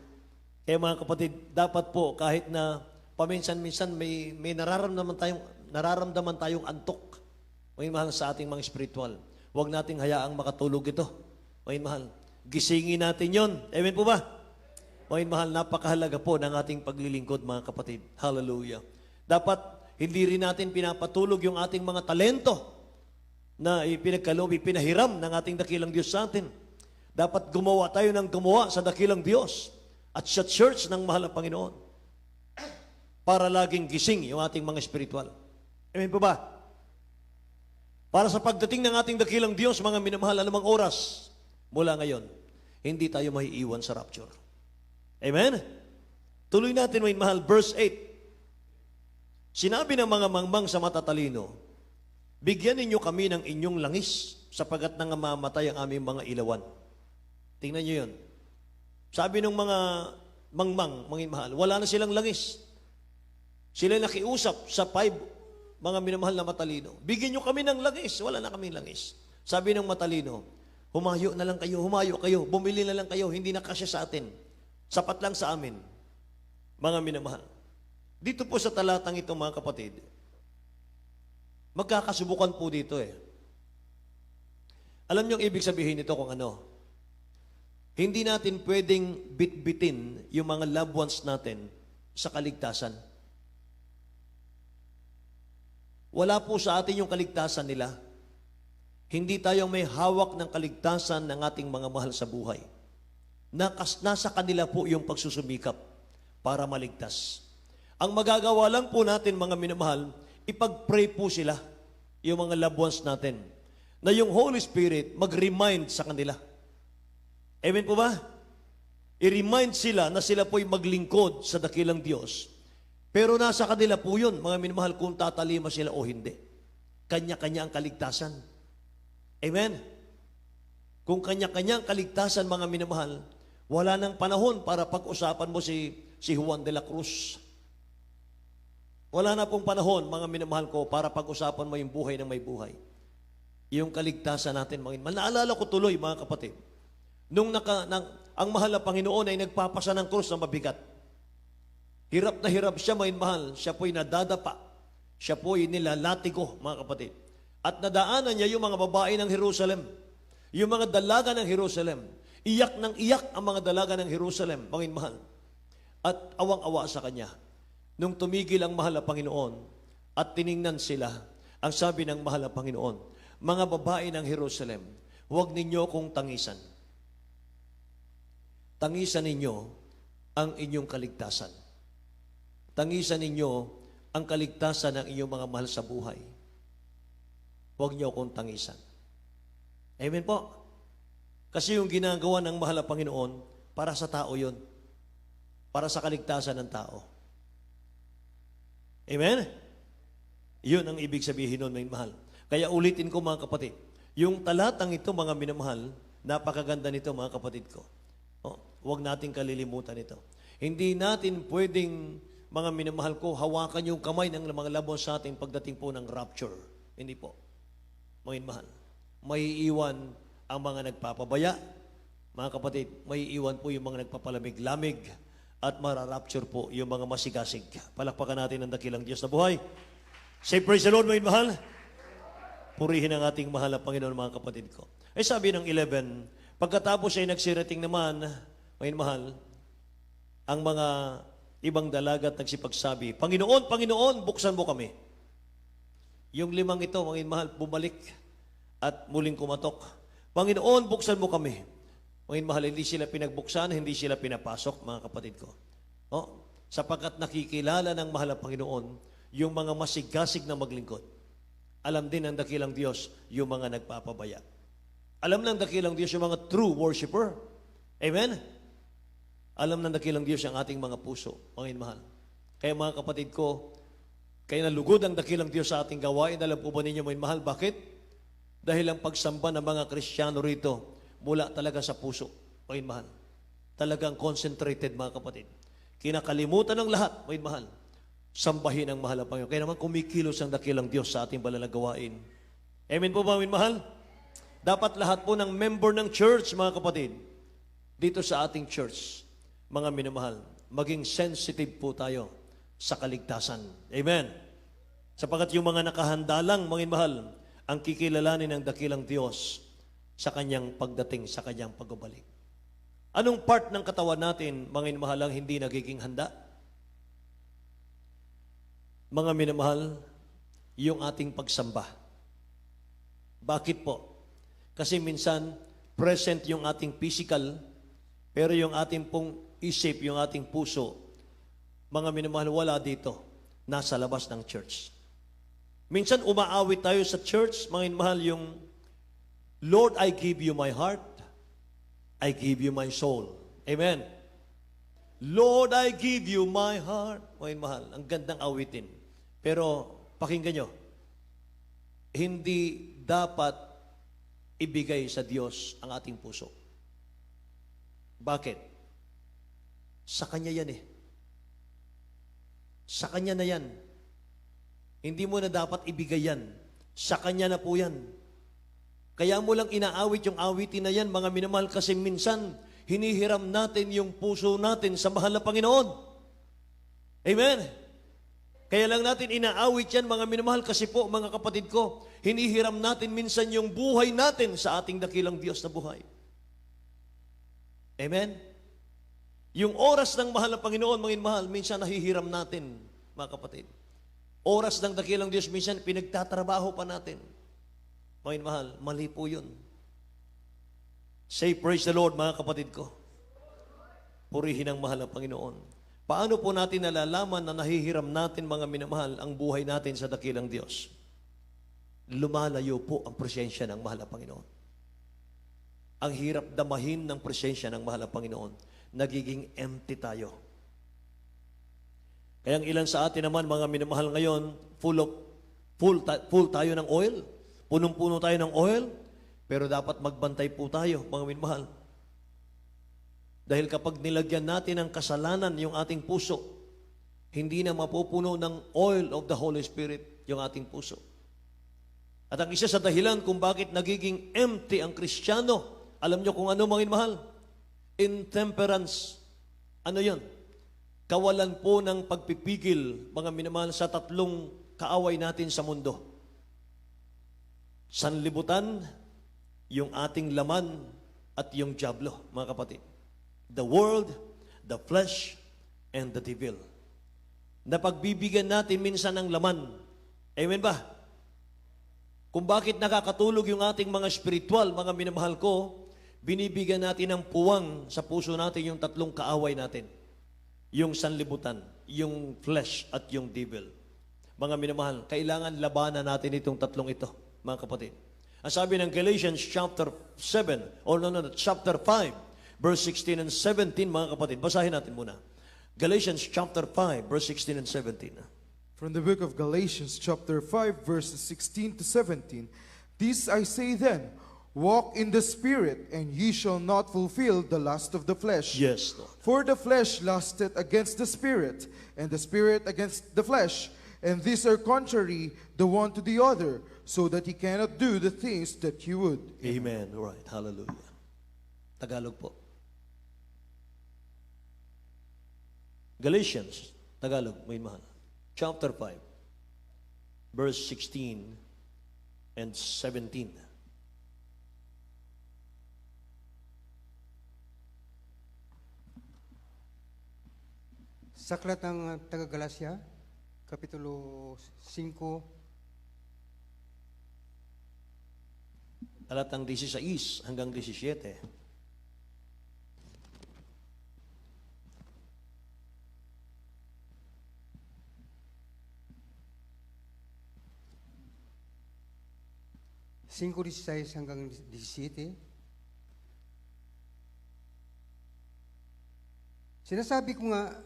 Kaya mga kapatid, dapat po kahit na paminsan-minsan may nararamdaman tayong antok, mga minamahal, sa ating mga spiritual. Huwag nating hayaang makatulog ito. Mga minamahal, gisingin natin yon. Amen po ba? Mga minamahal, napakahalaga po ng ating paglilingkod, mga kapatid. Hallelujah. Dapat hindi rin natin pinapatulog yung ating mga talento na ipinagkaloob, ipinahiram ng ating dakilang Diyos sa atin. Dapat gumawa tayo ng gumawa sa dakilang Diyos at sa church ng mahal na Panginoon para laging gising yung ating mga spiritual. Amen po ba? Para sa pagdating ng ating dakilang Diyos, mga minamahal, anumang oras mula ngayon, hindi tayo maiiwan sa rapture. Amen? Tuloy natin, mga mahal, verse 8. Sinabi ng mga mangmang sa matatalino, bigyan ninyo kami ng inyong langis sapagat nangamamatay ang aming mga ilawan. Tingnan nyo yun. Sabi ng mga mangmang, mga mahal, wala na silang langis. Sila nakiusap sa 5 mga minamahal na matalino. Bigyan nyo kami ng langis. Wala na kami langis. Sabi ng matalino, humayo na lang kayo, humayo kayo, bumili na lang kayo, hindi na kasya sa atin. Sapat lang sa amin. Mga minamahal. Dito po sa talatang ito, mga kapatid, magkakasubukan po dito eh. Alam niyo ang ibig sabihin nito kung ano? Hindi natin pwedeng bitbitin yung mga loved ones natin sa kaligtasan. Wala po sa atin yung kaligtasan nila. Hindi tayo may hawak ng kaligtasan ng ating mga mahal sa buhay. Nasa kanila po yung pagsusumikap para maligtas. Ang magagawa lang po natin, mga minamahal, ipag-pray po sila, yung mga loved ones natin, na yung Holy Spirit mag-remind sa kanila. Amen po ba? I-remind sila na sila po'y maglingkod sa dakilang Diyos. Pero nasa kanila po yun, mga minamahal, kung tatalima sila o hindi. Kanya-kanya ang kaligtasan. Amen? Kung kanya-kanya ang kaligtasan, mga minamahal, wala nang panahon para pag-usapan mo si Juan de la Cruz. Wala na pong panahon, mga minamahal ko, para pag-usapan mo yung buhay ng may buhay. Yung kaligtasan natin, mga minamahal. Naalala ko tuloy, mga kapatid, ang mahal na Panginoon ay nagpapasa ng krus na mabigat. Hirap na hirap siya, mga mahal. Siya po'y nadadapa. Siya po'y nilalatigo, mga kapatid. At nadaanan niya yung mga babae ng Jerusalem. Yung mga dalaga ng Jerusalem. Iyak ng iyak ang mga dalaga ng Jerusalem, mga mahal. At awang-awa sa kanya. Nung tumigil ang mahal na Panginoon at tiningnan sila, ang sabi ng mahal na Panginoon, mga babae ng Jerusalem, huwag ninyo kong tangisan. Tangisan ninyo ang inyong kaligtasan. Tangisan ninyo ang kaligtasan ng inyong mga mahal sa buhay. Huwag niyo akong tangisan. Amen po. Kasi yung ginagawa ng mahal na Panginoon, para sa tao yun. Para sa kaligtasan ng tao. Amen? Yun ang ibig sabihin nun, mga mahal. Kaya ulitin ko, mga kapatid, yung talatang ito, mga minamahal, napakaganda nito, mga kapatid ko. Huwag natin kalilimutan ito. Hindi natin pwedeng, mga minamahal ko, hawakan yung kamay ng mga labon sa atin pagdating po ng rapture. Hindi po. Mga minamahal. May iwan ang mga nagpapabaya. Mga kapatid, may iwan po yung mga nagpapalamig-lamig at mararapture po yung mga masigasig. Palakpakan natin ang dakilang Diyos na buhay. Say praise the Lord, mga mahal. Purihin ang ating mahal na Panginoon, mga kapatid ko. Ay sabi ng 11, pagkatapos ay nagsirating naman, mga mahal, ang mga ibang dalaga at nagsipagsabi, Panginoon, Panginoon, buksan mo kami. Yung 5 ito, mga mahal, bumalik at muling kumatok. Panginoon, buksan mo kami. Mga mahal, hindi sila pinagbuksan, hindi sila pinapasok, mga kapatid ko. Sapagkat nakikilala ng mahal na Panginoon yung mga masigasig na maglingkod. Alam din ng dakilang Diyos yung mga nagpapabaya. Alam ng dakilang Diyos yung mga true worshiper. Amen? Alam ng dakilang Diyos ang ating mga puso, mga mahal. Kaya mga kapatid ko, kaya nalugod ang dakilang Diyos sa ating gawain. Alam po ba ninyo, mga mahal, bakit? Dahil ang pagsamba ng mga Kristiyano rito, mula talaga sa puso, mga mahal. Talagang concentrated, mga kapatid. Kinakalimutan ng lahat, mga mahal. Sambahin ang mahal na Panginoon. Kaya naman kumikilos ang dakilang Diyos sa ating banal na gawain. Amen po ba, mga mahal? Dapat lahat po ng member ng church, mga kapatid, dito sa ating church, mga minamahal, maging sensitive po tayo sa kaligtasan. Amen. Sapagat yung mga nakahanda lang, mga minamahal, ang kikilalanin ng dakilang Diyos sa kanyang pagdating, sa kanyang pagbabalik. Anong part ng katawan natin, mga minamahal, ang hindi nagiging handa? Mga minamahal, yung ating pagsamba. Bakit po? Kasi minsan, present yung ating physical, pero yung ating pong isip, yung ating puso, mga minamahal, wala dito. Nasa labas ng church. Minsan, umaawit tayo sa church, mga minamahal, yung Lord, I give you my heart, I give you my soul. Amen. Lord, I give you my heart. Mga minamahal, ang gandang awitin. Pero, pakinggan nyo, hindi dapat ibigay sa Diyos ang ating puso. Bakit? Sa Kanya yan eh. Sa Kanya na yan. Hindi mo na dapat ibigay yan. Sa Kanya na po yan. Kaya mo lang inaawit yung awitin na yan, mga minamahal, kasi minsan, hinihiram natin yung puso natin sa mahal na Panginoon. Amen? Kaya lang natin inaawit yan, mga minamahal, kasi po, mga kapatid ko, hinihiram natin minsan yung buhay natin sa ating dakilang Diyos na buhay. Amen? Yung oras ng mahal na Panginoon, mga minamahal, minsan nahihiram natin, mga kapatid. Oras ng dakilang Diyos, minsan pinagtatrabaho pa natin. Mga minamahal, mali po yun. Say praise the Lord, mga kapatid ko. Purihin ang mahal na Panginoon. Paano po natin nalalaman na nahihiram natin, mga minamahal, ang buhay natin sa dakilang Diyos? lumalayo po ang presensya ng mahal na Panginoon. Ang hirap damahin ng presensya ng mahal na Panginoon. Nagiging empty tayo. Kaya ang ilan sa atin naman, mga minamahal ngayon, full tayo ng oil. Punong-puno tayo ng oil. Pero dapat magbantay po tayo, mga minamahal. Dahil kapag nilagyan natin ng kasalanan yung ating puso, hindi na mapupuno ng oil of the Holy Spirit yung ating puso. At ang isa sa dahilan kung bakit nagiging empty ang Kristiyano, alam nyo kung ano, mga minamahal? Intemperance. Ano yun? Kawalan po ng pagpipigil, mga minamahal, sa tatlong kaaway natin sa mundo. Sanlibutan, yung ating laman, at yung diablo, mga kapatid. The world, the flesh, and the devil. Napagbibigyan natin minsan ng laman. Amen ba? Kung bakit nakakatulog yung ating mga spiritual, mga minamahal ko, binibigyan natin ng puwang sa puso natin yung tatlong kaaway natin. Yung sanlibutan, yung flesh, at yung devil. Mga minamahal, kailangan labanan natin itong tatlong ito, mga kapatid. Ang sabi ng Galatians chapter 7, chapter 5, verse 16 and 17, mga kapatid. Basahin natin muna. Galatians chapter 5, verse 16 and 17. From the book of Galatians, chapter 5, verses 16 to 17. This I say then, walk in the Spirit, and ye shall not fulfill the lust of the flesh. Yes, Lord. For the flesh lusteth against the Spirit, and the Spirit against the flesh. And these are contrary the one to the other, so that ye cannot do the things that ye would. Amen. Right. Hallelujah. Tagalog po. Galatians, Tagalog, may mahal. Chapter 5, verse 16 and 17. Sa aklat ng taga-Galasya, Kapitulo 5, Talatang 16 hanggang 17. Cinco 16 hanggang 17. Sinasabi ko nga,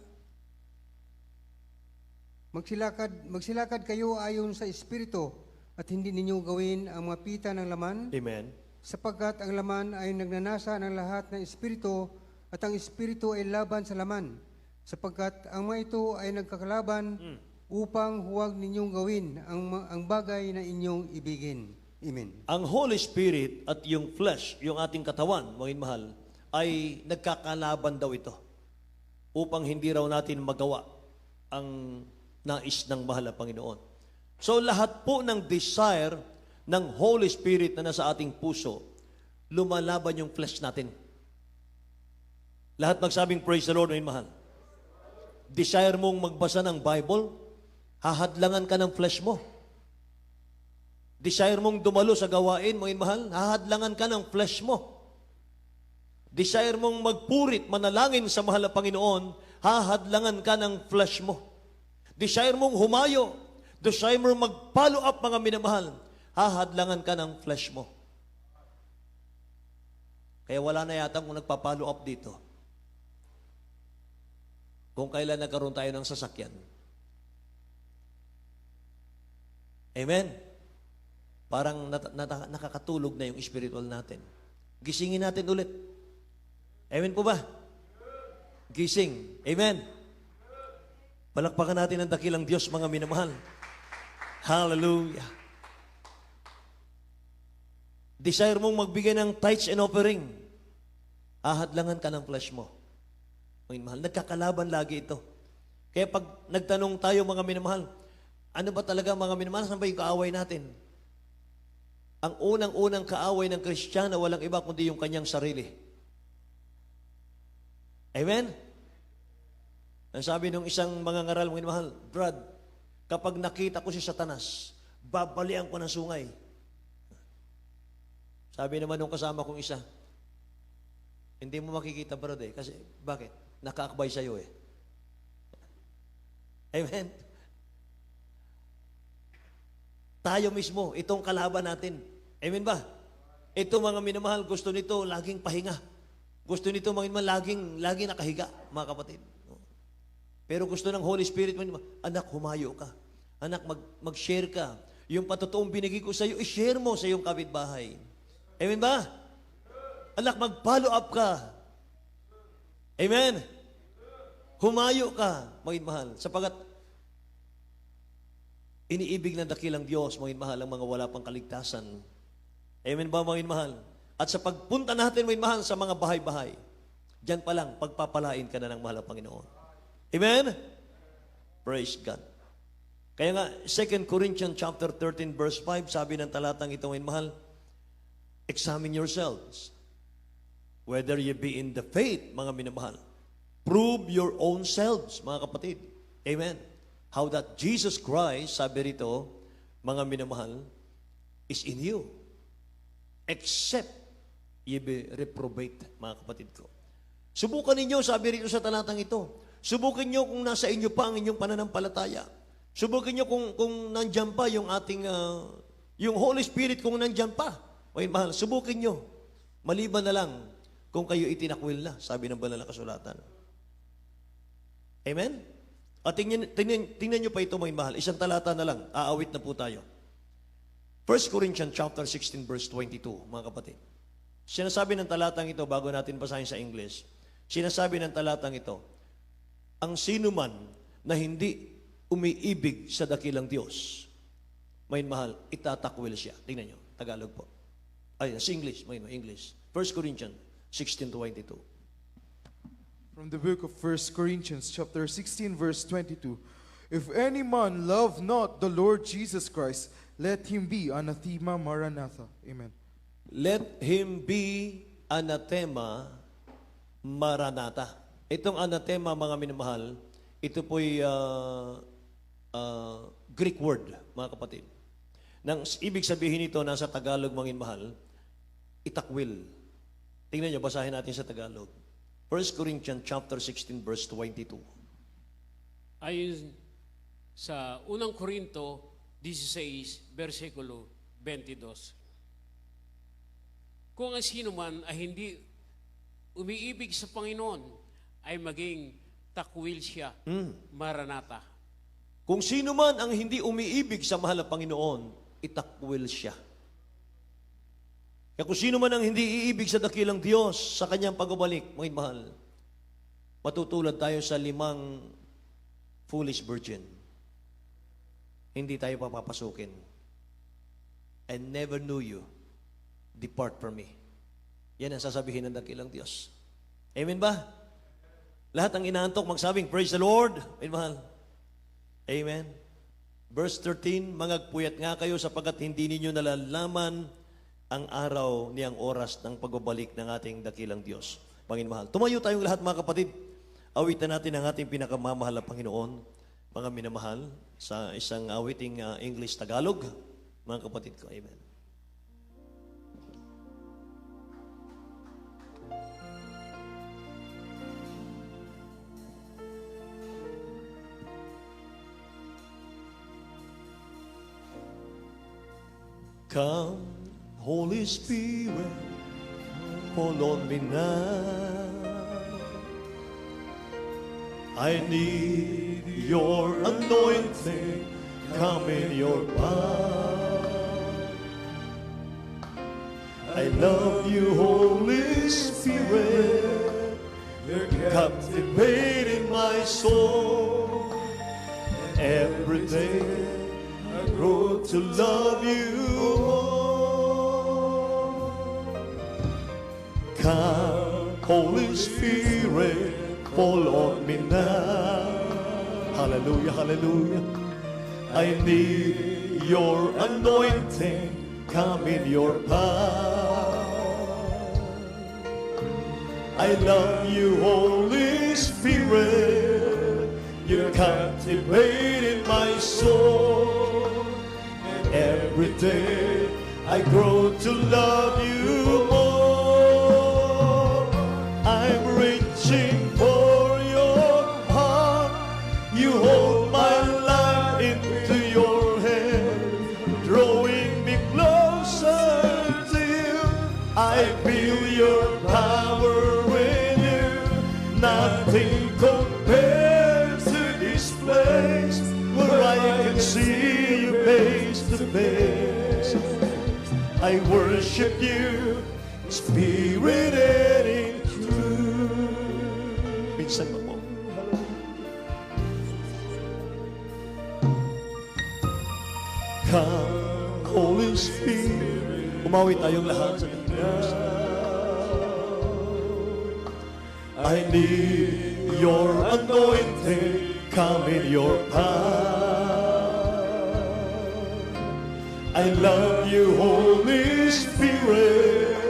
magsilakad kayo ayon sa Espiritu at hindi ninyo gawin ang mga pita ng laman, Amen. sapagkat ang laman ay nagnanasa ng lahat ng Espiritu at ang Espiritu ay laban sa laman, sapagkat ang mga ito ay nagkakalaban upang huwag ninyong gawin ang bagay na inyong ibigin. Amen. Ang Holy Spirit at yung flesh, yung ating katawan, mga mahal, ay nagkakalaban daw ito upang hindi raw natin magawa ang nais ng mahal na Panginoon. So lahat po ng desire ng Holy Spirit na nasa ating puso, lumalaban yung flesh natin. Lahat magsabing praise the Lord, mga mahal. Desire mong magbasa ng Bible, hahadlangan ka ng flesh mo. Desire mong dumalo sa gawain, mga mahal, hahadlangan ka ng flesh mo. Desire mong magpurit, manalangin sa mahal na Panginoon, hahadlangan ka ng flesh mo. Desire mong humayo, desire mong mag-follow up, mga minamahal, hahadlangan ka ng flesh mo. Kaya wala na yata kung nagpa-follow up dito. Kung kailan nagkaroon tayo ng sasakyan. Amen? Parang nakakatulog na yung spiritual natin. Gisingin natin ulit. Amen po ba? Gising. Amen? Palakpakan natin ang dakilang Diyos, mga minamahal. Hallelujah. Desire mong magbigay ng tithes and offering, hahadlangan ka ng flesh mo. Mga minamahal, nagkakalaban lagi ito. Kaya pag nagtanong tayo, mga minamahal, ano ba talaga, mga minamahal, saan ba yung kaaway natin? Ang unang-unang kaaway ng Kristiyano, walang iba kundi yung kanyang sarili. Amen? Ang sabi ng isang mga ngaral, mga mahal, Brad, kapag nakita ko si Satanas, babalian ko ng sungay. Sabi naman nung kasama kong isa, hindi mo makikita, Brad, eh. Kasi, bakit? Nakaakbay sa'yo, eh. Amen? Tayo mismo, itong kalaban natin. Amen ba? Ito mga minamahal, gusto nito laging pahinga. Gusto nito mga minamahal, laging nakahiga, mga kapatid. Pero gusto ng Holy Spirit, anak, humayo ka. Anak, mag-share ka. Yung patotoong binigay ko sa iyo, i-share mo sa iyong kapitbahay. Amen ba? Anak, mag-follow up ka. Amen? Humayo ka, mga mahal, sapagat iniibig ng dakilang Diyos, mga mahal, ang mga wala pang kaligtasan. Amen ba, mga mahal? At sa pagpunta natin, mga mahal, sa mga bahay-bahay, diyan pa lang, pagpapalain ka na ng mahal ang Panginoon. Amen? Praise God. Kaya nga, 2 Corinthians chapter 13, verse 5, sabi ng talatang ito, mga mahal, examine yourselves, whether you be in the faith, mga minamahal. Prove your own selves, mga kapatid. Amen. How that Jesus Christ, sabi rito, mga minamahal, is in you. Except ye be reprobate, mga kapatid ko. Subukan ninyo, sabi rito sa talatang ito. Subukan nyo kung nasa inyo pa ang inyong pananampalataya. Subukan nyo kung nandyan pa yung ating, yung Holy Spirit kung nandyan pa. Mga mahal, subukin nyo. Maliban na lang kung kayo itinakwil na, sabi ng banal na kasulatan. Amen? At tingnan nyo pa ito, mga mahal. Isang talata na lang. Aawit na po tayo. 1 Corinthians chapter 16, verse 22, mga kapatid. Sinasabi ng talatang ito, bago natin basahin sa English, sinasabi ng talatang ito, ang sino man na hindi umiibig sa dakilang Diyos, mga mahal, itatakwil siya. Tingnan nyo, Tagalog po. Ay, sa English, mga English. 1 Corinthians 16, 22. From the book of 1 Corinthians chapter 16 verse 22. If any man love not the Lord Jesus Christ, let him be anathema maranatha. Amen. Let him be anathema maranatha. Itong anathema, mga minamahal, ito po'y Greek word, mga kapatid. Nang ibig sabihin nito, nasa Tagalog, mga minamahal, itakwil. Tingnan nyo, basahin natin sa Tagalog. 1 Corinthians chapter 16 verse 22. Ayon sa unang Korinto 16 versikulo 22. Kung ang sino man ay hindi umiibig sa Panginoon ay maging takwil siya, maranatha. Kung sino man ang hindi umiibig sa mahal na Panginoon, itakwil siya. Kaya kung sino man ang hindi iibig sa dakilang Diyos sa kanyang pagbabalik, mga mahal, matutulad tayo sa 5 foolish virgin. Hindi tayo papapasukin. I never knew you. Depart from me. Yan ang sasabihin ng dakilang Diyos. Amen ba? Lahat ang inaantok magsabing, praise the Lord. Amen, mahal. Amen. Verse 13, mangagpuyat nga kayo sapagkat hindi ninyo nalalaman ang araw niyang oras ng pagbabalik ng ating dakilang Diyos. Panginoon mahal. Tumayo tayong lahat, mga kapatid. Awitan natin ang ating pinakamamahal na Panginoon, mga minamahal, sa isang awiting English-Tagalog. Mga kapatid ko, amen. Come, Holy Spirit, fall on me now. I need your anointing, come in your power. I love you, Holy Spirit, you're captivating my soul. Every day I grow to love you more. Come, Holy Spirit, fall on me now. Hallelujah, hallelujah. I need your anointing, come in your power. I love you, Holy Spirit, you're captivating my soul. And every day I grow to love you more. I'm reaching for your heart. You hold my life into your hand. Draw Nothing compares to this place where I can see you face to face. I worship you, Spirit and in truth. Minsan pa po. Come, Holy Spirit. Umawi tayong lahat sa Diyos. I need your anointing, come in your power. I love you, Holy Spirit.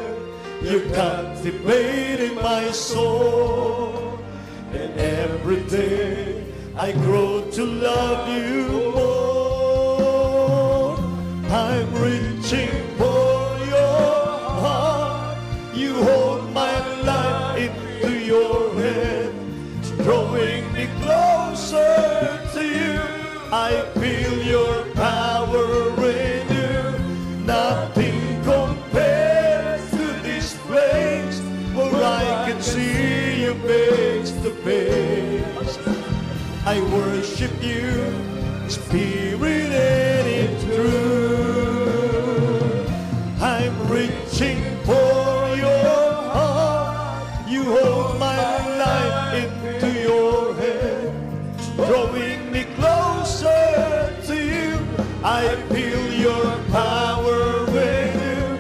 You're captivating my soul. And every day I grow to love you more. I'm reaching for your heart. You hold my life into your hand, drawing me closer to you. I feel your power in you. Nothing compares to this place where I can see you face to face. I worship you, Spirit and in truth. I'm reaching for your heart. You hold my life into your hand, drawing me closer to you. I feel your power with you.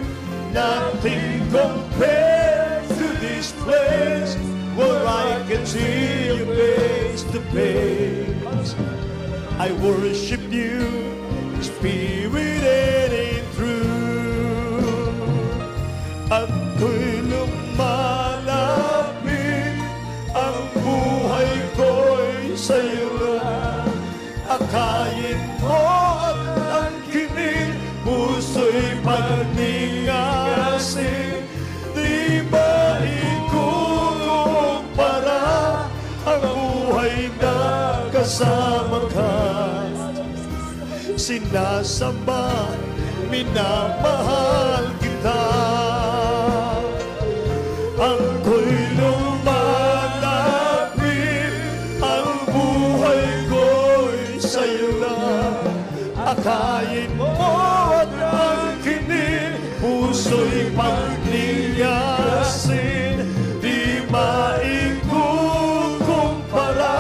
Nothing compares to this place where I can see you face to face. I worship you, Spirit and in truth. At ko'y lumalapit, ang buhay ko'y sa'yo lang. Akayin mo at angkinin, puso'y pagningasin. Di ba ikukumpara ang buhay na kasama ka? Sinasamba, minamahal kita. Ang ko'y lumalapit, ang buhay ko'y sa'yo lang. Akayin mo at angkinin, puso'y pagningasin. Di maikukumpara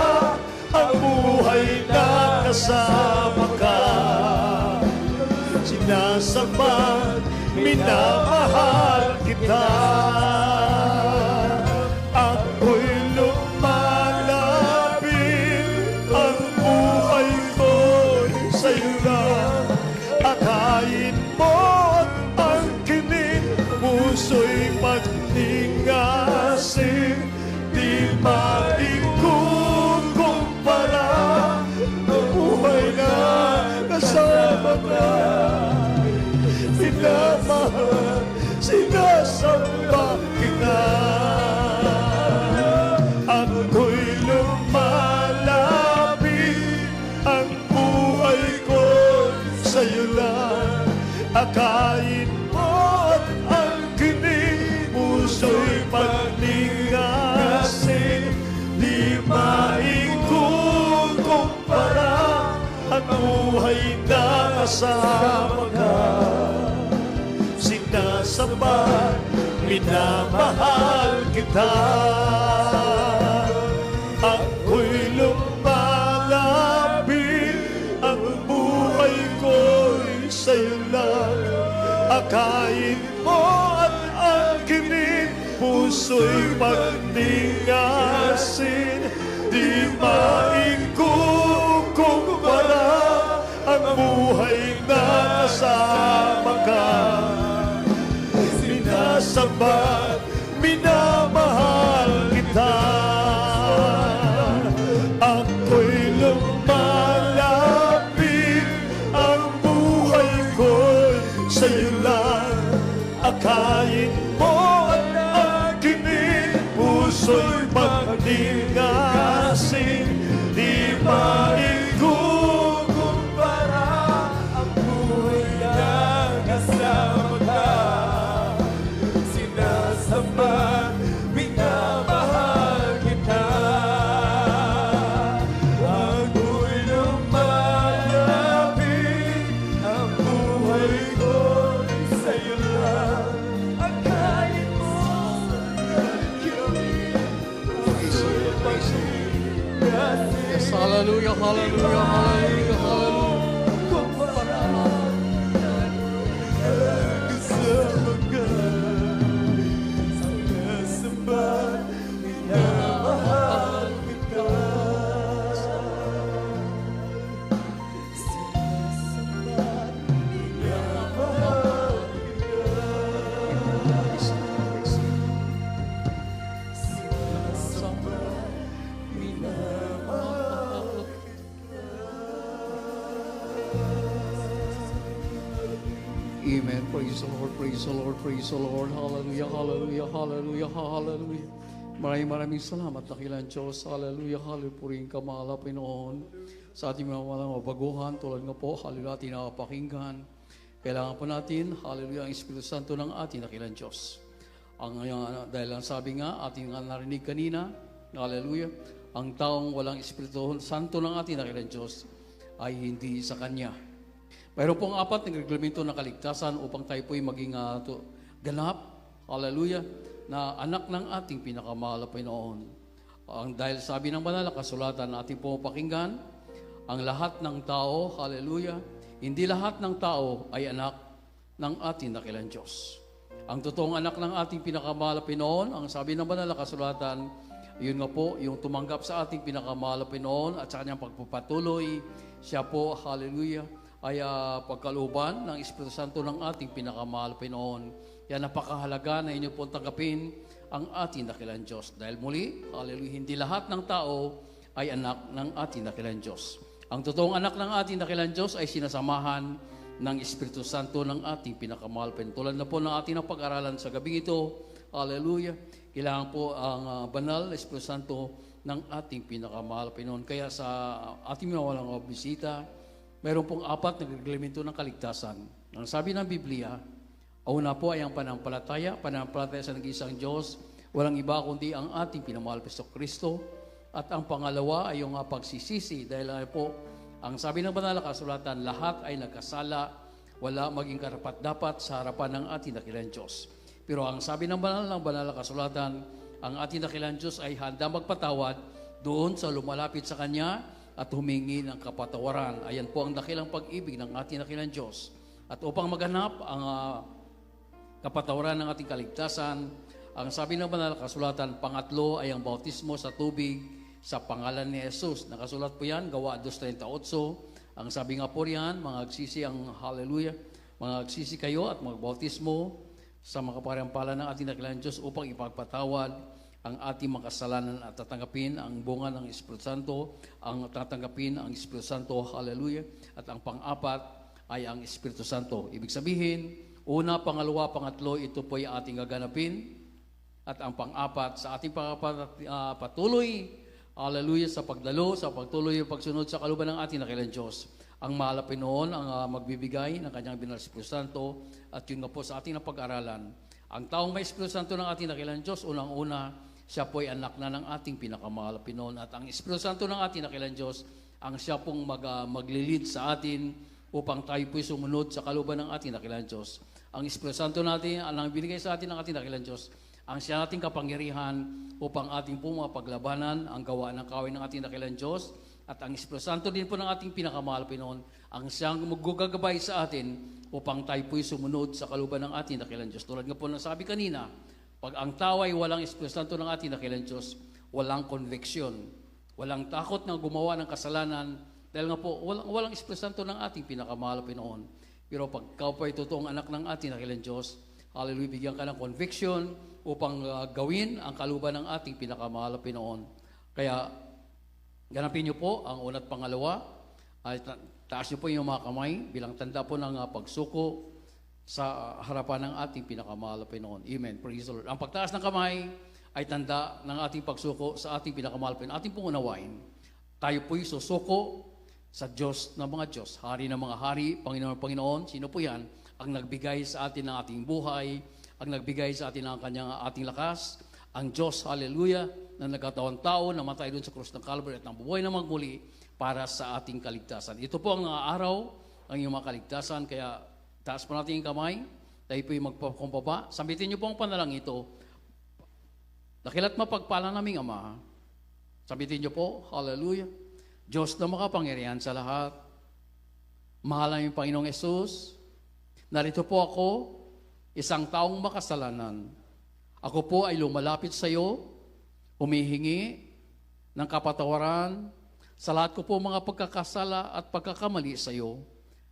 ang buhay na kasama ka. Sinasamba, minamahal kita. Ako'y lumalapit, ang buhay ko'y sa'yo lang. Akayin mo at angkinin, puso'y pagningasin. Di maikukumpara ang buhay na kasama ka. Minamahal, sinasamba kita. Ako'y lumalapit, ang buhay ko'y sa'yo lang. Akayin mo at angkinin, puso'y pagningasin. Di maikukumpara ang buhay na kasama ka. Sinasamba, minamahal kita. Ako'y lumalapit, ang buhay ko'y sa'yo lang. Akayin mo at angkinin, puso'y pagningasin. Di maikukumpara ang buhay na kasama ka. Sinasamba, minamahal kita. Ako'y lumalapit, ang buhay ko'y sa'yo lang. Akayin mo at angkinin, puso'y pagningasin. Di maikukumpara ang buhay na kasama ka. Sinasamba, minamahal kita. praise the Lord. Yes, hallelujah, hallelujah, hallelujah, hallelujah. Amen. Praise the Lord, praise the Lord, praise the Lord. Hallelujah, hallelujah, hallelujah, hallelujah. Maraming salamat, dakilang Diyos. Hallelujah, hallelujah. Purihin ka, mahal na Pinoon. Sa ating mga walang mabaguhan, tulad nga po, hallelujah, ating nakapakinggan. Kailangan po natin, hallelujah, ang Espiritu Santo ng ating dakilang Diyos. Dahil ang sabi nga, ating nga narinig kanina, hallelujah, ang taong walang Espiritu Santo ng ating dakilang Diyos ay hindi sa Kanya. Mayroon pong 4 na reglamento ng kaligtasan upang tayo po'y maging ganap, hallelujah, na anak ng ating pinakamahal na Panginoon. Dahil sabi ng banal na kasulatan na ating pumapakinggan, ang lahat ng tao, hallelujah, hindi lahat ng tao ay anak ng ating dakilang Diyos. Ang totoong anak ng ating pinakamahal na Panginoon, ang sabi ng banal na kasulatan, yun nga po, yung tumanggap sa ating pinakamahal na Panginoon at sa kanyang pagpapatuloy, siya po, hallelujah, ay pagkalooban ng Espiritu Santo ng ating pinakamahal Panginoon. Yan napakahalaga na inyo pong tanggapin ang ating dakilang Diyos. Dahil muli, hallelujah, hindi lahat ng tao ay anak ng ating dakilang Diyos. Ang totoong anak ng ating dakilang Diyos ay sinasamahan ng Espiritu Santo ng ating pinakamahal Panginoon. Tulad na po ng ating pag-aralan sa gabing ito, hallelujah, kailangan po ang banal na Espiritu Santo ng ating pinakamahal Panginoon. Kaya sa ating mga walang bisita, mayroon pong 4 na reglamento ng kaligtasan. Ang sabi ng Biblia, una po ay ang pananampalataya sa nag-iisang Diyos, walang iba kundi ang ating pinamahal Hesus Kristo. At ang pangalawa ay yung pagsisisi, dahil po, ang sabi ng banal na kasulatan, lahat ay nagkasala, wala maging karapat-dapat sa harapan ng ating dakilang Diyos. Pero ang sabi ng banal na kasulatan, ang ating dakilang Diyos ay handa magpatawad doon sa lumalapit sa Kanya, at humingi ng kapatawaran. Ayan po ang dakilang pag-ibig ng ating dakilang Diyos. At upang maganap ang kapatawaran ng ating kaligtasan, ang sabi ng banal na kasulatan, pangatlo ay ang bautismo sa tubig sa pangalan ni Jesus. Nakasulat po yan, Gawa 2:38. Ang sabi nga po riyan, mga hallelujah, mga agsisi kayo at magbautismo sa makaparampalan ng ating dakilang Diyos upang ipagpatawad ang ating makasalanan at tatanggapin ang bunga ng Espiritu Santo, tatanggapin ang Espiritu Santo, hallelujah. At ang pang-4 ay ang Espiritu Santo. Ibig sabihin, una, pangalawa, pangatlo, ito po ay ating gaganapin. At ang pang-4, sa ating patuloy, hallelujah, sa pagdalo, sa pagtuloy, pagsunod sa kalooban ng ating dakilang Diyos. Ang mahal na Panginoon ang magbibigay ng kanyang binal Espiritu Santo, at yun nga po sa ating pag-aralan. Ang taong may Espiritu Santo ng ating dakilang Diyos, unang-una, siya po ay anak na ng ating pinakamahal na Panginoon. At ang Espiritu Santo ng ating dakilang Diyos, ang siya pong maglilid sa atin upang tayo po'y sumunod sa kalooban ng ating dakilang Diyos. Ang Espiritu Santo natin, ang binigay sa atin ng ating dakilang Diyos, ang siya nating kapangyarihan upang ating pong paglabanan ang gawa ng kaway ng ating dakilang Diyos. At ang Espiritu Santo din po ng ating pinakamahal Panginoon, ang siyang magugagabay sa atin upang tayo po'y sumunod sa kalooban ng ating dakilang Diyos. Tulad nga po ng sabi kanina, pag ang tao ay walang Espiritu Santo ng ating dakilang Diyos, walang conviction, walang takot na gumawa ng kasalanan, dahil nga po, walang Espiritu Santo ng ating pinakamahal Panginoon. Pero pag ikaw po ay totoong anak ng ating dakilang Diyos, hallelujah, bigyan ka ng conviction upang gawin ang kalooban ng ating pinakamahal Panginoon. Kaya, ganapin niyo po ang una't pangalawa, ay taas niyo po yung mga kamay bilang tanda po ng pagsuko sa harapan ng ating pinakamahal na Panginoon. Amen. Praise the Lord. Ang pagtaas ng kamay ay tanda ng ating pagsuko sa ating pinakamahal na Panginoon. Ating pong unawain, tayo po'y susuko sa Diyos ng mga Diyos. Hari ng mga hari, Panginoon ng Panginoon. Sino po yan? Ang nagbigay sa atin ng ating buhay, ang nagbigay sa atin ng kanyang ating lakas, ang Diyos, hallelujah, na nagkatawang tao, namatay doon sa krus ng Calvary at nabubuhay na magmuli para sa ating kaligtasan. Ito po ang araw ng iyong mga kaligtasan, kaya taas po natin yung kamay, tayo po yung magpakumbaba. Sambitin niyo po ang panalang ito. Dakila't mapagpala naming Ama, Sabitin niyo po, hallelujah. Diyos na makapangyarihan sa lahat. Mahal namin Panginoong Yesus. Narito po ako, isang taong makasalanan. Ako po ay lumalapit sa iyo, humihingi ng kapatawaran sa lahat ko po mga pagkakasala at pagkakamali sa iyo.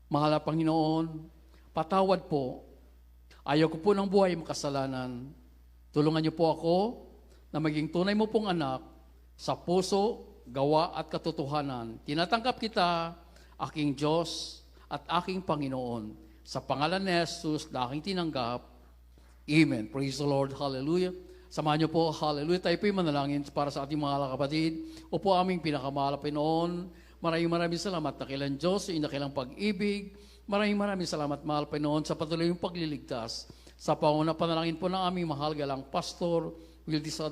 Mahal na Panginoon, patawad po. Ayaw ko po ng buhay makasalanan. Tulungan niyo po ako na maging tunay mo pong anak sa puso, gawa at katotohanan. Tinatanggap kita, aking Diyos at aking Panginoon. Sa pangalan ni Jesus na aking tinanggap. Amen. Praise the Lord. Hallelujah. Samahan niyo po, hallelujah. Tayo po'y manalangin para sa ating mga kapatid. O po aming pinakamahal na Panginoon. Maraming salamat na kailan Diyos, sa inakilang pag-ibig. Maraming salamat, mahal Panginoon, sa patuloy yung pagliligtas. Sa panguna panalangin po ng aming mahal galang Pastor Wildisa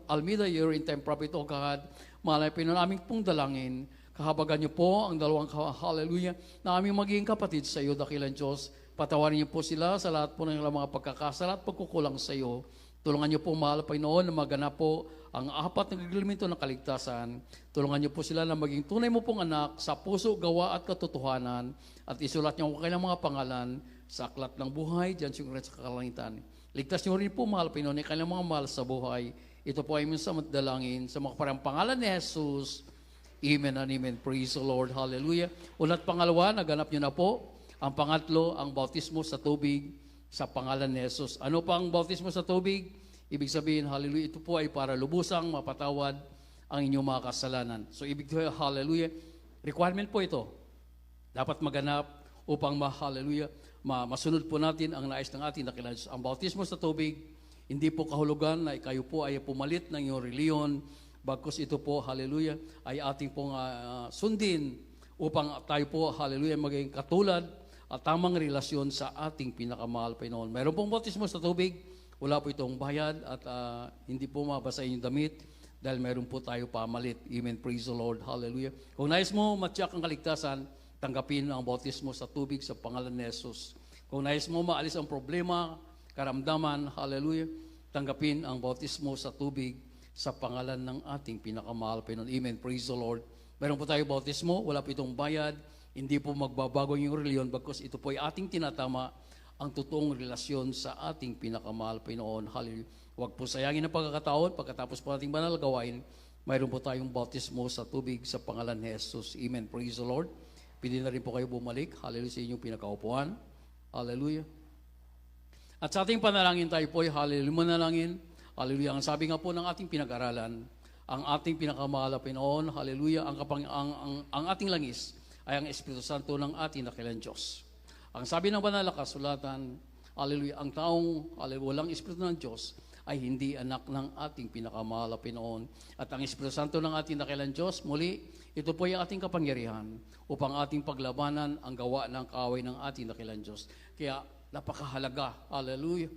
Almeida, Year in Time Prophet, O God. Mahal Panginoon, aming pong dalangin. Kahabagan niyo po ang dalawang hallelujah na aming magiging kapatid sa iyo, dakilang Diyos. Patawarin niyo po sila sa lahat po ng mga pagkakasala at pagkukulang sa iyo. Tulungan niyo po, mahal Panginoon, na maganap po ang apat na reglamento ng kaligtasan. Tulungan niyo po sila na maging tunay mo pong anak sa puso, gawa at katotohanan at isulat niyo ang kanilang mga pangalan sa aklat ng buhay, diyan siguro sa kalangitan. Ligtas niyo rin po, mahal Panginoon, ang kanilang mga mahal sa buhay. Ito po ay minsan dalangin sa mga parang pangalan ni Jesus. Amen and amen. Praise the Lord. Hallelujah. Una't pangalawa, naganap niyo na po. Ang pangatlo, ang bautismo sa tubig sa pangalan ni Jesus. Ano pa ang bautismo sa tubig? Ibig sabihin, hallelujah, ito po ay para lubusang mapatawad ang inyong mga kasalanan. So, ibig sabihin, hallelujah, requirement po ito. Dapat maganap upang hallelujah, masunod po natin ang nais ng ating dakilang Diyos. Ang bautismo sa tubig, hindi po kahulugan na kayo po ay pumalit ng iyong reliyon, bagkus ito po, hallelujah, ay ating pong sundin upang tayo po, hallelujah, maging katulad at tamang relasyon sa ating pinakamahal Panginoon. Mayroon pong bautismo sa tubig, wala po itong bayad at hindi po mabasa yung damit dahil mayroon po tayo pamalit. Amen. Praise the Lord. Hallelujah. Kung nais mo matyak ang kaligtasan, tanggapin ang bautismo sa tubig sa pangalan ni Jesus. Kung nais mo maalis ang problema, karamdaman, hallelujah, tanggapin ang bautismo sa tubig sa pangalan ng ating pinakamahal Panginoon. Amen. Praise the Lord. Meron po tayo bautismo, wala po itong bayad, hindi po magbabago yung reliyon bagkus ito po ay ating tinatama ang totoong relasyon sa ating pinakamahal Panginoon. Hallelujah. Huwag po sayangin ang pagkakataon, pagkatapos po nating banal gawain, mayroon po tayong bautismo sa tubig sa pangalan ni Jesus. Amen. Praise the Lord. Pwede na rin po kayo bumalik. Hallelujah sa inyong pinakaupuan. Hallelujah. At sa ating panalangin tayo po ay hallelujah manalangin. Hallelujah. Ang sabi nga po ng ating pinag-aralan, ang ating pinakamahal na Panginoon, hallelujah, ang ating langis ay ang Espiritu Santo ng ating dakilang Diyos. Ang sabi ng banal na kasulatan, hallelujah, ang taong walang Espiritu ng Diyos ay hindi anak ng ating pinakamahal na Panginoon. At ang Espiritu Santo ng ating dakilang Diyos, muli, ito po ay ating kapangyarihan upang ating paglabanan ang gawa ng kaaway ng ating dakilang Diyos. Kaya napakahalaga, hallelujah,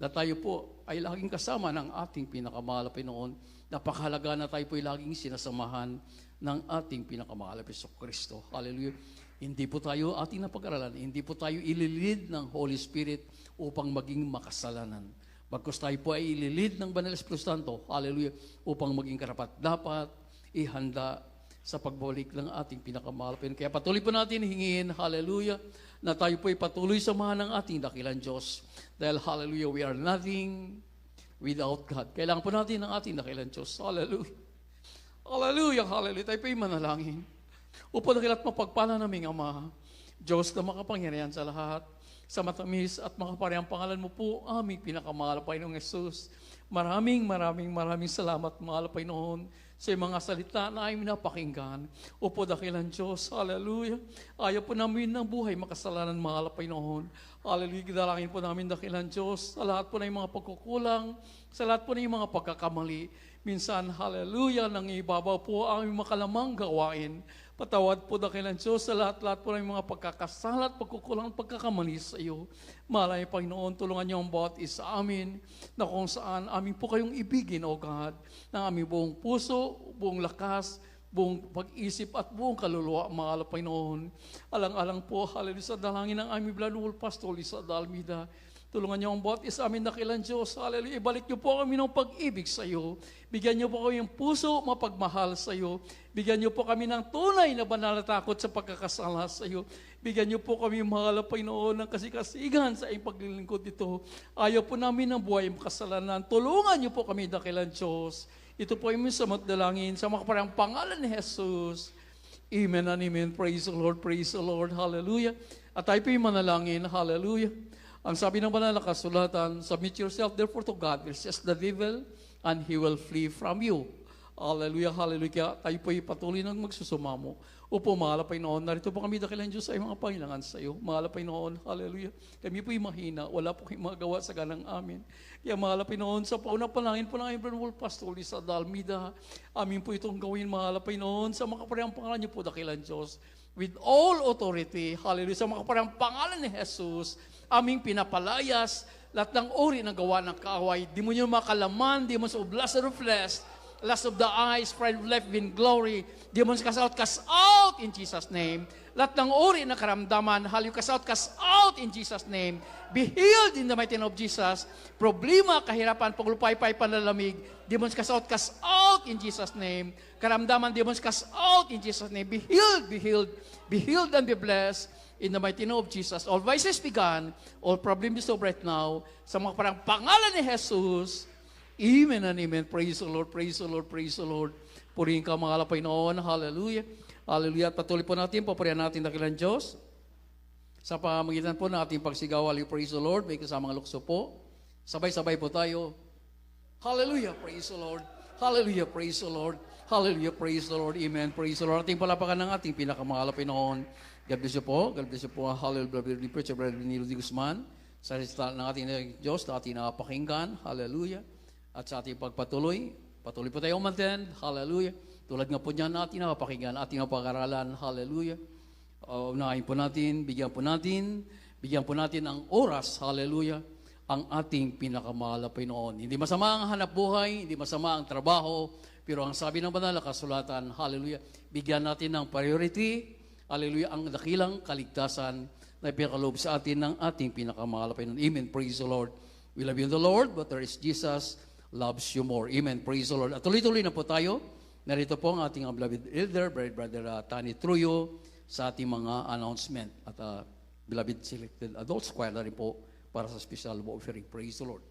na tayo po ay laging kasama ng ating pinakamahal na Panginoon. Napakahalaga na tayo po ay laging sinasamahan ng ating pinakamahal na Kristo. Hallelujah. Hindi po tayo ating napag-aralan, hindi po tayo ililid ng Holy Spirit upang maging makasalanan. Bagkus tayo po ay ililid ng Banal Espiritu Santo, hallelujah, upang maging karapat-dapat, ihanda sa pagbalik ng ating pinakamahal. Kaya patuloy po natin hingin, hallelujah, na tayo po ay patuloy samahan ng ating dakilang Diyos. Dahil, hallelujah, we are nothing without God. Kailangan po natin ng ating dakilang Diyos. Hallelujah. Hallelujah, hallelujah. Tayo po ay manalangin. Upang nakilat mapagpala naming Ama, Diyos na makapangyarihan sa lahat, sa matamis at makaparehang pangalan mo po, aming pinakamahal na Panginoong Jesus. Maraming salamat, mahal na Panginoon, sa mga salita na aming napakinggan. Upo dakilang Diyos, hallelujah. Ayaw po namin ng buhay makasalanan, mahal na Panginoon. Hallelujah, gidalangin po namin dakilang Diyos, sa lahat po na yung mga pagkukulang, sa lahat po na yung mga pagkakamali. Minsan, hallelujah, nang ibabaw po ang aming makalamang gawain. Patawad po dakilang Diyos sa lahat-lahat po ng mga pagkakasala at pagkukulang at pagkakamali sa iyo. Malay Panginoon, tulungan niyo ang bawat isa amin na kung saan amin po kayong ibigin, O God, ng aming buong puso, buong lakas, buong pag-isip at buong kaluluwa, mahal Panginoon. Alang-alang po, hallelujah, sa dalangin ng aming Blanul Pastor Lisa Almeida, Tulungan niyo ang bawat isa amin dakilang Diyos. Hallelujah. Ibalik niyo po kami ng pag-ibig sa iyo. Bigyan niyo po kami ng puso mapagmahal sa iyo. Bigyan niyo po kami ng tunay na banal na takot sa pagkakasala sa iyo. Bigyan niyo po kami, mahal na Panginoon, ng kasikasigan sa iyong paglilingkod dito. Ayaw po namin ng buhay makasalanan. Tulungan niyo po kami dakilang Diyos. Ito po yung samot dalangin sa makaparang pangalan ni Jesus. Amen and amen. Praise the Lord, praise the Lord. Hallelujah. At tayo po yung manalangin. Hallelujah. Ang sabi ng banal na kasulatan, submit yourself therefore to God, resist the devil, and he will flee from you. Hallelujah, hallelujah. Kaya tayo po patuloy nang magsusumamo. Opo, mahal na Panginoon, narito po kami dakilang Diyos sa mga pangailangan sa iyo. Mahal na Panginoon, hallelujah. Kami po mahina, wala po kayong magawa sa ganang amin. Kaya mahal na Panginoon, sa paunang panangin po ng Ibrahim Pastor sa Dalmida, amin po itong gawin, mahal na Panginoon, sa makaparehang pangalan niyo po dakilang Diyos. With all authority, hallelujah, sa makaparehang pangalan ni Jesus, aming pinapalayas, lahat ng uri ng gawa ng kaaway, di mo nyo makalaman, di mo sa lust of the flesh, lust of the eyes, pride of life, in glory, demons cast out in Jesus' name. Lahat ng uri ng karamdaman, hallelujah, cast out in Jesus' name. Be healed in the mighty name of Jesus. Problema, kahirapan, paglupay-pay, panlalamig, demons cast out in Jesus' name. Karamdaman, demons cast out in Jesus' name. Be healed, be healed, be healed and be blessed. In the mighty name of Jesus, all vices be gone, all problems is over right now. Sa mga parang pangalan ni Jesus, amen and amen. Praise the Lord, praise the Lord, praise the Lord. Purihin ka mga Panginoon, hallelujah. Hallelujah. At patuloy po natin, papurihan natin dakilang Diyos. Sa pamagitan po ng ating pagsigaw, praise the Lord, may kasamang lukso po. Sabay-sabay po tayo. Hallelujah, praise the Lord. Hallelujah, praise the Lord. Hallelujah, praise the Lord. Amen, praise the Lord. Ating palapakan ng ating pinakamahal na Panginoon. God bless you po. God bless you po. Hallelujah, brother ni Preacher, brother ni Rudy Guzman. Sa result ng ating Diyos, na ating napakinggan. Hallelujah. At sa ating pagpatuloy, patuloy po tayo umattend. Hallelujah. Tulad nga po niyan ating napakinggan, ating napag-aralan. Hallelujah. Unahin po natin, bigyan po natin ang oras. Hallelujah. Ang ating pinakamahal na Panginoon. Hindi masama ang hanap buhay, hindi masama ang trabaho, pero ang sabi ng banal na kasulatan, hallelujah, bigyan natin ng priority, hallelujah, ang dakilang kaligtasan na ipinakalob sa atin ng ating pinakamahal na Panginoon. Amen. Praise the Lord. We love you in the Lord, but there is Jesus loves you more. Amen. Praise the Lord. At tuloy-tuloy na po tayo. Narito po ang ating beloved elder, Brother Tani Truyo, sa ating mga announcement. At beloved selected adults, choir na rin po para sa special offering. Praise the Lord.